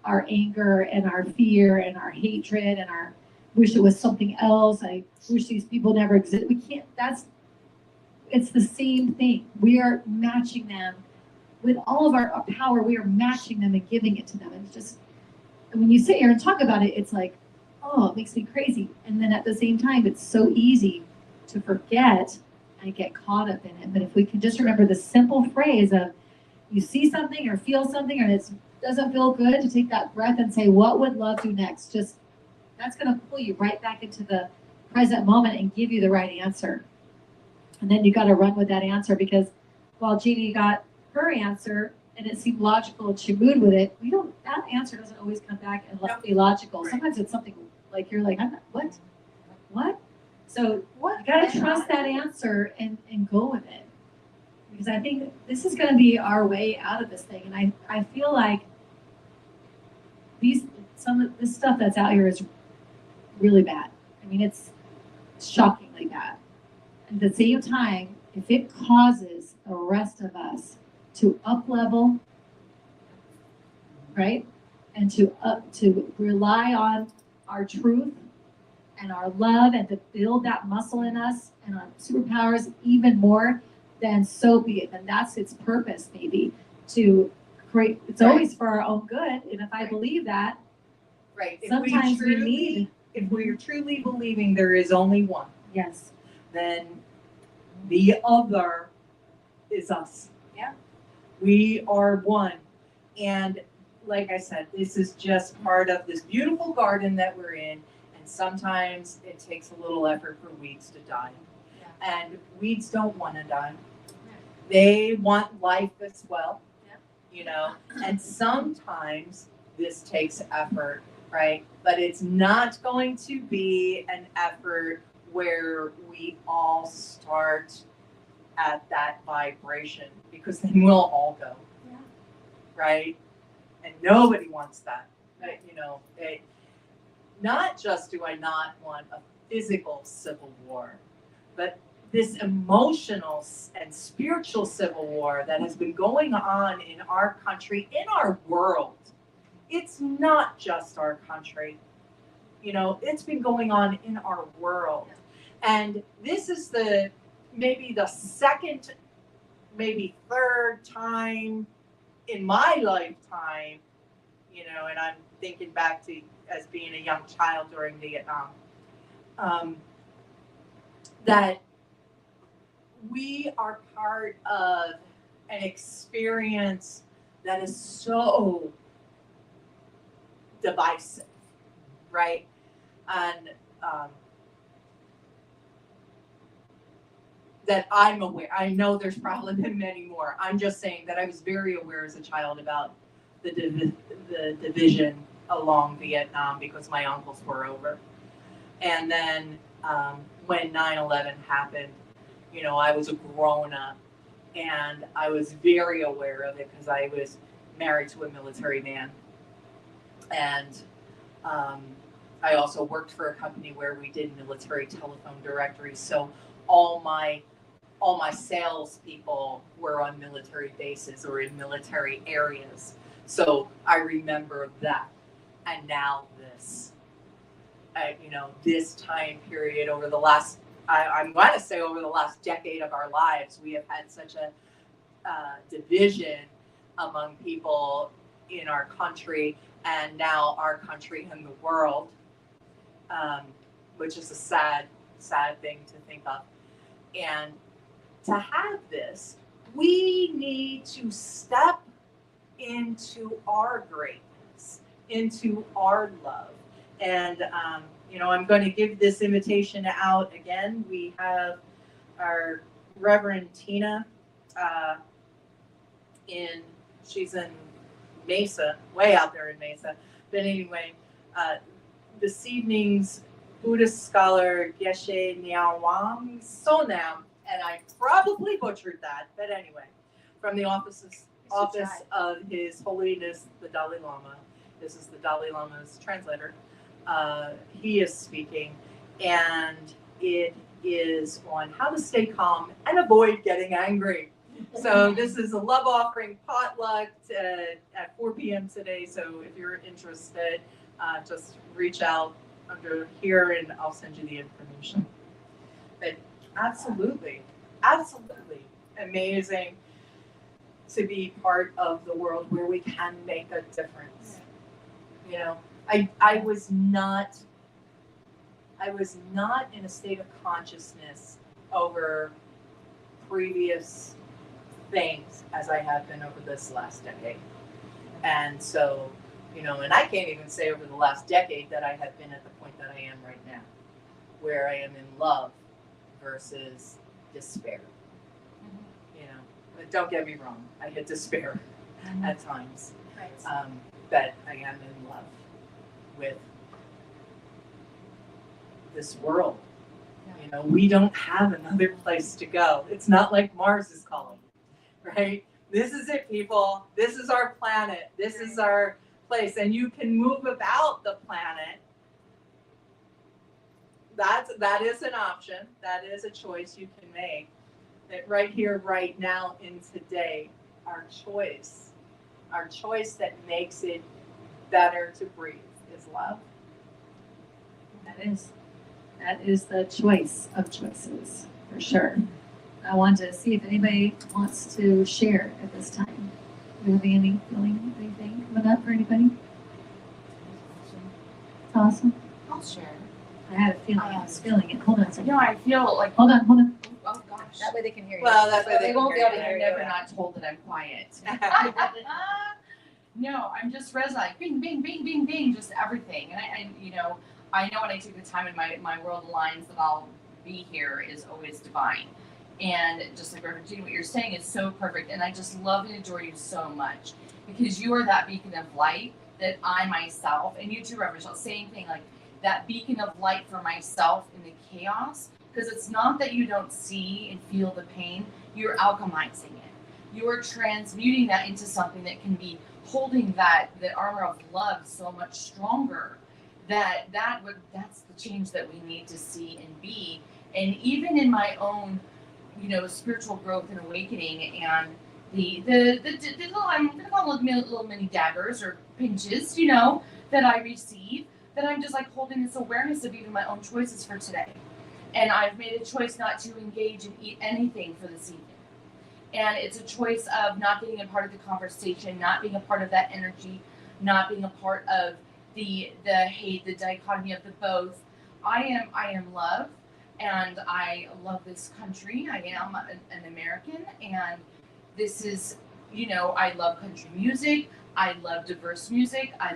C: our anger and our fear and our hatred and our wish it was something else. I wish these people never existed. We can't, it's the same thing. We are matching them with all of our power. We are matching them and giving it to them. And it's just, and when you sit here and talk about it, it's like, oh, it makes me crazy. And then at the same time, it's so easy to forget and get caught up in it. But if we can just remember the simple phrase of you see something or feel something and it doesn't feel good, to take that breath and say, what would love do next? Just, that's going to pull you right back into the present moment and give you the right answer. And then you got to run with that answer, because while Jeannie got her answer and it seemed logical and she moved with it, that answer doesn't always come back and be logical. Sometimes it's something like you're like, what? So you got to trust that answer and go with it. Because I think this is going to be our way out of this thing. And I feel like some of this stuff that's out here is really bad. I mean, it's shockingly bad. At the same time, if it causes the rest of us to up-level, right? And to rely on our truth and our love and to build that muscle in us and our superpowers even more, then so be it. Then that's its purpose, maybe, to create, it's always for our own good. And if I believe that,
D: Right.
C: sometimes we need.
D: If we're truly believing there is only one,
C: Yes.
D: then the other is us.
G: Yeah.
D: We are one. And like I said, this is just part of this beautiful garden that we're in. And sometimes it takes a little effort for weeds to die.
G: Yeah.
D: And weeds don't want to die. They want life as well, you know, and sometimes this takes effort, right? But it's not going to be an effort where we all start at that vibration, because then we'll all go, right? And nobody wants that, you know. Not just do I not want a physical civil war, but this emotional and spiritual civil war that has been going on in our country, in our world. It's not just our country. You know, it's been going on in our world. And this is maybe the second, maybe third time in my lifetime, you know, and I'm thinking back to as being a young child during Vietnam, that we are part of an experience that is so divisive, right? And that I'm aware. I know there's probably been many more. I'm just saying that I was very aware as a child about the division along Vietnam because my uncles were over. And then when 9/11 happened, you know, I was a grown up and I was very aware of it because I was married to a military man. And I also worked for a company where we did military telephone directories. So all my sales people were on military bases or in military areas. So I remember that. And now this, you know, this time period over the last, I'm going to say over the last decade of our lives, we have had such a division among people in our country and now our country and the world, which is a sad thing to think of. And to have this, we need to step into our greatness, into our love. And, you know, I'm going to give this invitation out again. We have our Reverend Tina she's in Mesa, way out there in Mesa. But anyway, this evening's Buddhist scholar Geshe Nyawang Sonam, and I probably butchered that, but anyway, from the office of His Holiness the Dalai Lama. This is the Dalai Lama's translator. He is speaking, and it is on how to stay calm and avoid getting angry. So this is a love offering potluck at 4 p.m. today. So if you're interested, just reach out under here and I'll send you the information. But absolutely amazing to be part of the world where we can make a difference. You know, I was not in a state of consciousness over previous things as I have been over this last decade. And so, you know, and I can't even say over the last decade that I have been at the point that I am right now, where I am in love versus despair. You know, but don't get me wrong, I hit despair at times.
G: Right.
D: But I am in love with this world. You know, we don't have another place to go. It's not like Mars is calling, right? This is it, people. This is our planet. This is our place. And you can move about the planet. That is an option. That is a choice you can make. That right here, right now, in today, our choice that makes it better to breathe is love.
C: That is the choice of choices, for sure. I want to see if anybody wants to share at this time. Do you have anything coming up for anybody? Awesome.
F: I'll share.
C: I had a feeling. I was feeling it. Hold on a second.
F: No, I feel like.
C: Hold on.
F: Oh gosh.
G: That way they can hear you.
D: Well, that's why
F: They won't be able to hear.
D: you.
F: Never not told that I'm quiet. No, I'm just resonating. Bing, bing, bing, bing, bing, just everything. And I know when I take the time and my world aligns that I'll be here is always divine. And just like Reverend Jean, what you're saying is so perfect. And I just love and adore you so much because you are that beacon of light that I myself, and you too, Reverend Shaw, same thing, like that beacon of light for myself in the chaos. Because it's not that you don't see and feel the pain, you're alchemizing it. You're transmuting that into something that can be holding that armor of love so much stronger. That's the change that we need to see and be. And even in my own, spiritual growth and awakening, and the little, I'm gonna call them little mini daggers or pinches, that I receive, that I'm just like holding this awareness of even my own choices for today. And I've made a choice not to engage and eat anything for this evening. And it's a choice of not being a part of the conversation, not being a part of that energy, not being a part of the hate, the dichotomy of the both. I am love, and I love this country. I am an American, and this is, I love country music. I love diverse music. I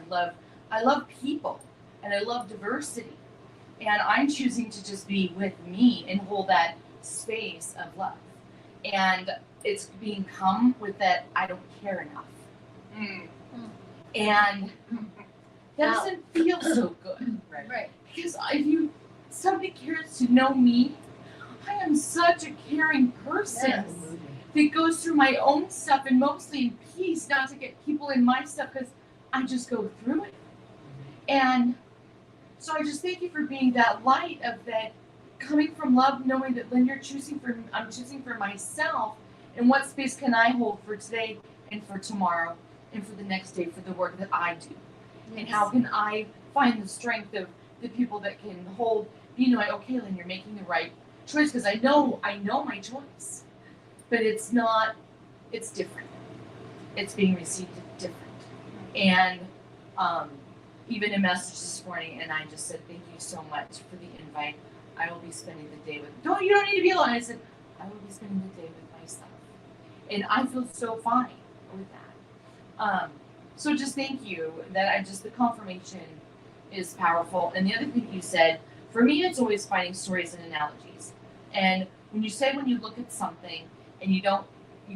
F: love people, and I love diversity. And I'm choosing to just be with me and hold that space of love. And it's being come with that I don't care enough. And that doesn't feel so good.
G: Right.
F: Because if somebody cares to know me, I am such a caring person that goes through my own stuff, and mostly in peace, not to get people in my stuff, because I just go through it. And so I just thank you for being that light of that, coming from love, knowing that when I'm choosing for myself, and what space can I hold for today and for tomorrow and for the next day for the work that I do. And how can I find the strength of the people that can hold, okay, Lynn, you're making the right choice, because I know my choice, but it's different. It's being received different. And even a message this morning, and I just said, thank you so much for the invite. I will be spending the day with, you don't need to be alone. I said, I will be spending the day with myself. And I feel so fine with that. So just thank you the confirmation is powerful. And the other thing you said, for me, it's always finding stories and analogies. And when you look at something and you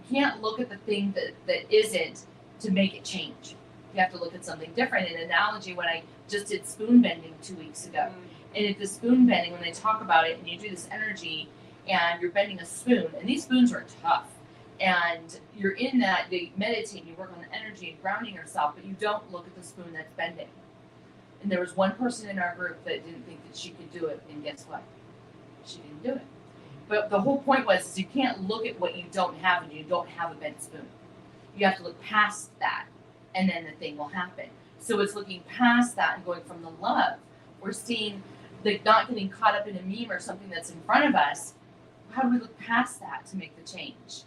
F: can't look at the thing that isn't to make it change. You have to look at something different. An analogy, when I just did spoon bending 2 weeks ago. And at the spoon bending, when they talk about it and you do this energy and you're bending a spoon, and these spoons are tough. And you're in that, they meditate, you work on the energy and grounding yourself, but you don't look at the spoon that's bending. And there was one person in our group that didn't think that she could do it, and guess what? She didn't do it. But the whole point was you can't look at what you don't have, and you don't have a bent spoon. You have to look past that, and then the thing will happen. So it's looking past that and going from the love. We're seeing, not getting caught up in a meme or something that's in front of us. How do we look past that to make the change?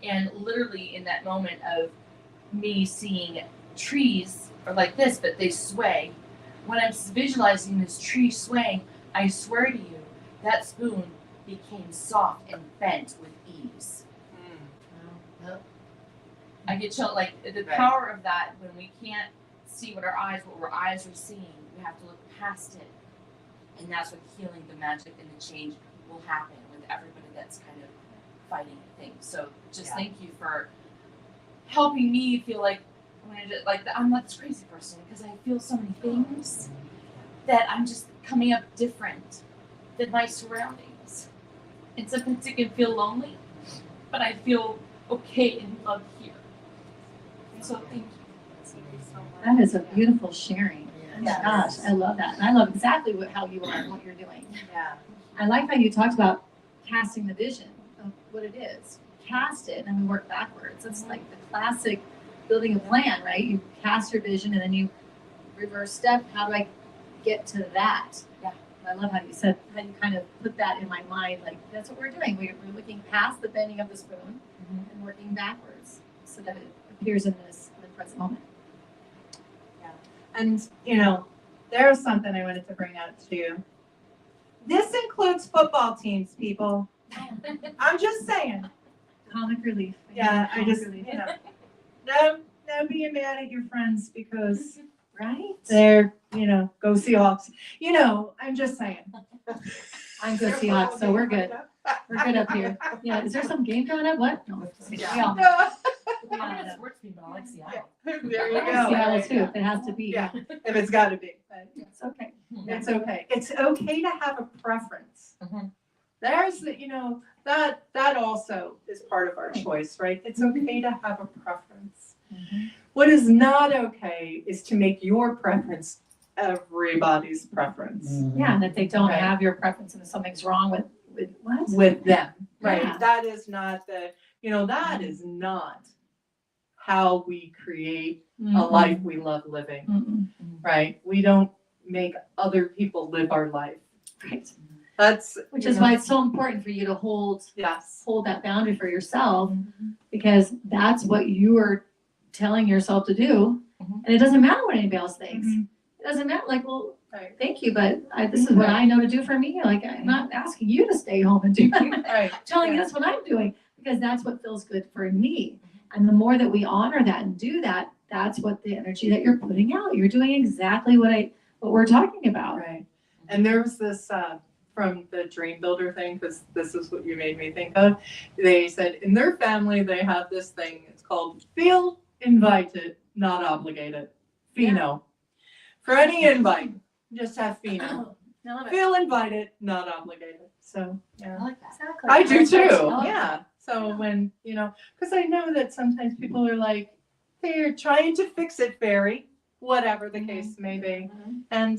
F: And literally in that moment of me seeing trees are like this, but they sway. When I'm visualizing this tree swaying, I swear to you, that spoon became soft and bent with ease. I get chilled, like the power of that, when we can't see what our eyes are seeing, we have to look past it. And that's what healing, the magic, and the change will happen with everybody that's kind of fighting things. So just thank you for helping me feel like I'm not this crazy person, because I feel so many things that I'm just coming up different than my surroundings. And sometimes it can feel lonely, but I feel okay and loved here. So thank you.
C: That is a beautiful sharing. Oh my gosh, I love that. And I love exactly how you are and what you're doing.
D: Yeah.
C: I like how you talked about casting the vision of what it is. Cast it and then we work backwards. It's like the classic building a plan, right? You cast your vision and then you reverse step. How do I get to that?
F: Yeah.
C: I love how you kind of put that in my mind. Like, that's what we're doing. We're looking past the bending of the spoon and working backwards so that it appears in the present moment.
D: And, there's something I wanted to bring up too. This includes football teams, people. I'm just saying.
C: Comic relief.
D: Yeah, I
C: Comic
D: just,
C: relief.
D: no being mad at your friends because
C: Right?
D: they're, go Seahawks. I'm just saying.
C: I'm good Seahawks, so we're good. We're good up here. Yeah, is there some game coming up? What? No. We all know.
F: I'm not a sports team, but I like Seattle.
D: There you
C: I like
D: go.
C: Seattle too, if it has to be.
D: Yeah, if it's got to be. But
C: It's okay.
D: it's okay. It's okay to have a preference.
F: Mhm.
D: There's the, that also is part of our choice, right? It's okay to have a preference. What is not okay is to make your preference everybody's preference.
C: Yeah, and if they don't
D: Right.
C: have your preference and if something's wrong with with what?
D: with them, right?
C: Yeah.
D: That is not that is not how we create a life we love living,
C: Mm-mm.
D: right? We don't make other people live our life.
C: Right.
D: That's
C: Which is why it's so important for you to hold
D: yes.
C: that boundary for yourself, because that's what you are telling yourself to do.
D: Mhm.
C: And it doesn't matter what anybody else thinks.
D: Mhm.
C: It doesn't matter, like, well,
D: Right.
C: thank you, but this is what I know to do for me. Like, I'm not asking you to stay home and do that.
D: Right.
C: I'm telling you that's what I'm doing, because that's what feels good for me. And the more that we honor that and do that, that's what the energy that you're putting out. You're doing exactly what we're talking about.
D: Right. And there was this from the Dream Builder thing, because this is what you made me think of. They said in their family they have this thing. It's called feel invited, not obligated. Fino. For any invite, just have Fino.
C: I love it.
D: Feel invited, not obligated. So yeah.
F: I like that.
C: Exactly.
D: I do too.
C: Oh,
D: Yeah. So when because I know that sometimes people are like, they're trying to fix it, fairy, whatever the case may be, and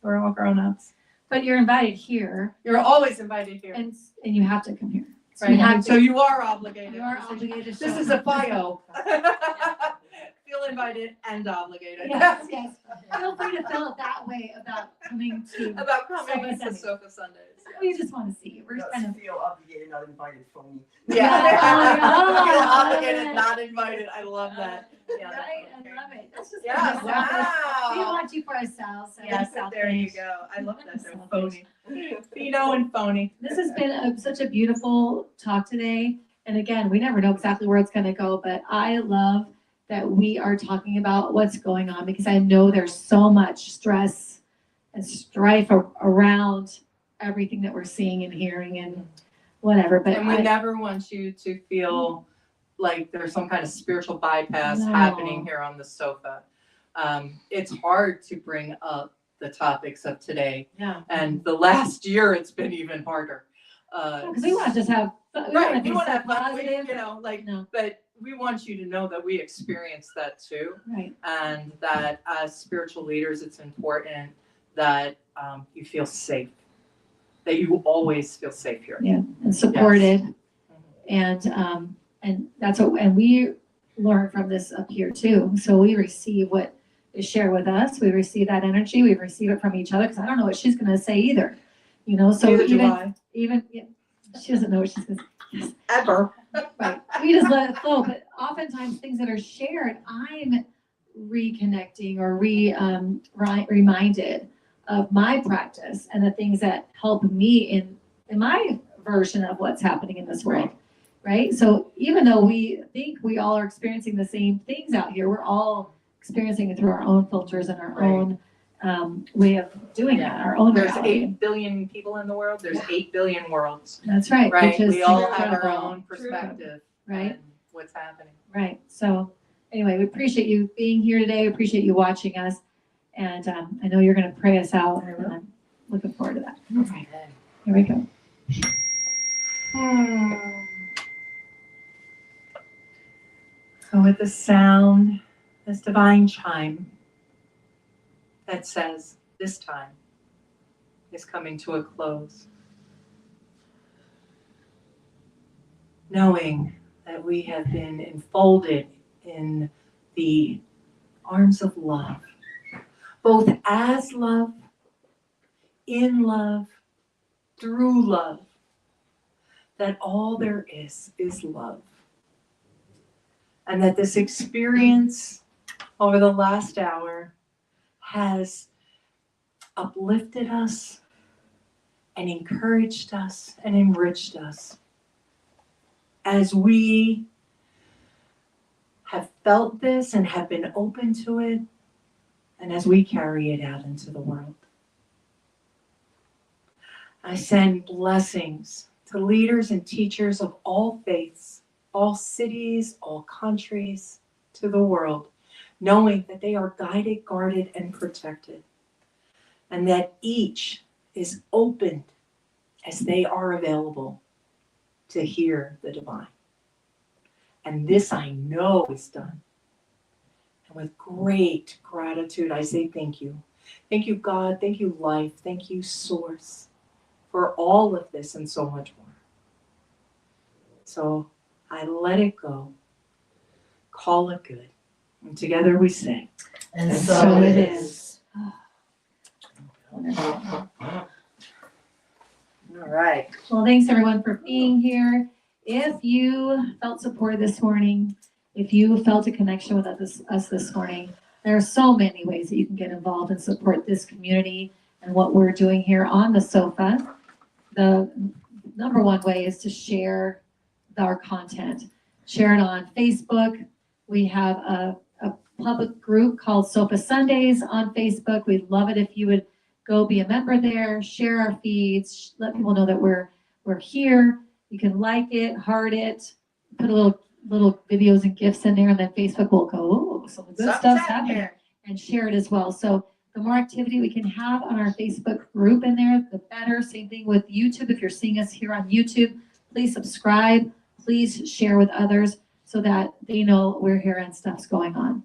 D: we're all grown ups.
C: But you're invited here,
D: You're always invited here,
C: and you have to come here. So
D: right?
C: you have
D: So you are obligated.
C: You are obligated to
D: This
C: show
D: is a
C: up.
D: bio. Feel invited and obligated.
C: Yes, yes. Feel free to feel it that way about coming to.
D: About coming
C: Sofa
D: to
C: Sundays.
D: Sofa Sundays.
C: We just want to see you. We're just kind of.
H: Feel obligated, not invited, phony.
C: Yeah. Oh,
D: Feel
C: yeah.
D: obligated, not invited. I love that. Yeah. that's
C: Right,
D: okay.
C: I love it. That's just.
D: Yeah,
C: kind of selfish. We
D: wow.
C: want you for ourselves. So
D: Yes,
C: that's selfish.
D: there you go. I love that. Though.
C: Selfish.
D: Phony. Pheno and phony.
C: This has been such a beautiful talk today. And again, we never know exactly where it's going to go, but I love that we are talking about what's going on, because I know there's so much stress and strife around everything that we're seeing and hearing and whatever. But
D: And we never want you to feel like there's some kind of spiritual bypass
C: No.
D: happening here on the sofa. It's hard to bring up the topics of today.
C: yeah,
D: And the last year, it's been even harder.
C: because we want to just have fun.
D: Right, we
C: We
D: want to
C: want
D: have fun,
C: positive. No,
D: but we want you to know that we experience that too.
C: right.
D: And that as spiritual leaders, it's important that you feel safe, that you always feel safe here.
C: Yeah, and supported. And that's what, and we learn from this up here too. So we receive what is shared with us. We receive that energy. We receive it from each other, because I don't know what she's going to say either. So
D: Neither do I.
C: even yeah, she doesn't know what she's going to say.
D: Ever.
C: Right. We just let it flow. But oftentimes things that are shared, I'm reconnecting or reminded of my practice and the things that help me in my version of what's happening in this world. Right. So even though we think we all are experiencing the same things out here, we're all experiencing it through our own filters and our
D: Right.
C: own way of doing that, our own
D: There's
C: reality.
D: 8 billion people in the world. There's 8 billion worlds.
C: That's right.
D: Right.
C: Which is
D: We all have our
C: incredible.
D: own perspective.
C: Right.
D: on what's happening.
C: Right. So anyway, we appreciate you being here today. We appreciate you watching us. And I know you're going to pray us out.
D: I will.
C: And I'm looking forward to that.
D: Okay.
C: Here we go.
D: So with the sound, this divine chime that says this time is coming to a close. Knowing that we have been enfolded in the arms of love, both as love, in love, through love, that all there is love. And that this experience over the last hour has uplifted us and encouraged us and enriched us as we have felt this and have been open to it, and as we carry it out into the world. I send blessings to leaders and teachers of all faiths, all cities, all countries, to the world, knowing that they are guided, guarded, and protected, and that each is opened as they are available to hear the divine. And this I know is done. And with great gratitude, I say thank you. Thank you, God. Thank you, life. Thank you, Source. for all of this and so much more. So I let it go, call it good. And together we say,
E: And
C: so it is.
D: all right.
C: Well, thanks everyone for being here. If you felt supported this morning, if you felt a connection with us this morning, there are so many ways that you can get involved and support this community and what we're doing here on the sofa. The number one way is to share our content. Share it on Facebook. We have a public group called Sofa Sundays on Facebook. We'd love it if you would go be a member there, share our feeds, let people know that we're here. You can like it, heart it, put a little videos and GIFs in there, and then Facebook will go, oh, some good
D: Something's
C: stuff's
D: happening
C: happening, and share it as well. So the more activity we can have on our Facebook group in there, the better. Same thing with YouTube. If you're seeing us here on YouTube, please subscribe, please share with others so that they know we're here and stuff's going on.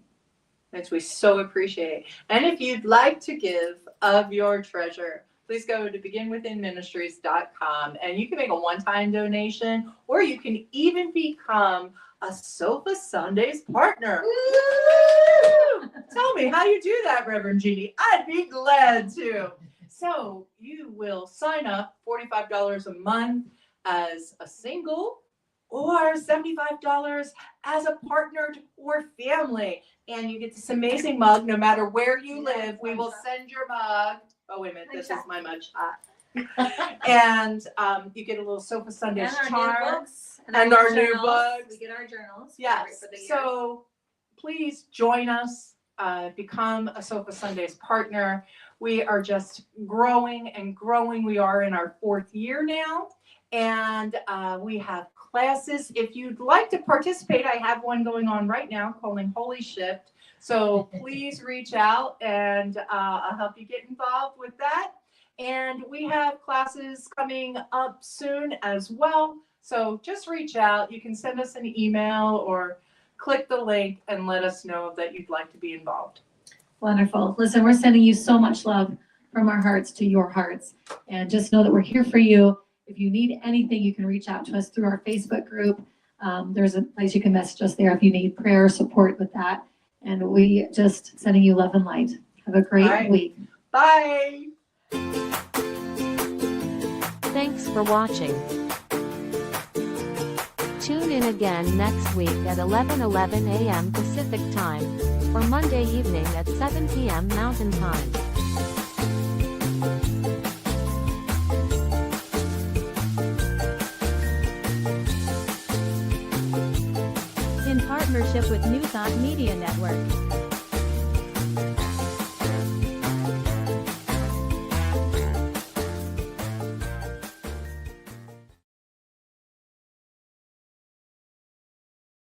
D: Which we so appreciate. And if you'd like to give of your treasure, please go to beginwithinministries.com and you can make a one-time donation, or you can even become a Sofa Sundays partner. Woo! Tell me how you do that, Reverend Jeannie. I'd be glad to. So you will sign up $45 a month as a single, or $75 as a partner or family. And you get this amazing mug no matter where you live. We will send your mug. Oh, wait a minute. This is my mug shot. And you get a little Sofa Sundays
G: And our
D: charm.
G: new books.
D: And our new
G: journals.
D: books.
G: We get our journals.
D: Yes.
G: For the year.
D: So please join us. Become a Sofa Sundays partner. We are just growing and growing. We are in our 4th year now. And we have classes. If you'd like to participate, I have one going on right now called Holy Shift. So please reach out and I'll help you get involved with that. And we have classes coming up soon as well. So just reach out. You can send us an email or click the link and let us know that you'd like to be involved.
C: Wonderful. Listen, we're sending you so much love from our hearts to your hearts. And just know that we're here for you. If you need anything, you can reach out to us through our Facebook group. There's a place you can message us there if you need prayer or support with that. And we just sending you love and light. Have a great week.
D: Bye.
I: Thanks for watching. Tune in again next week at 11:11 a.m. Pacific Time, or Monday evening at 7 p.m. Mountain Time. In partnership with New Thought Media Network.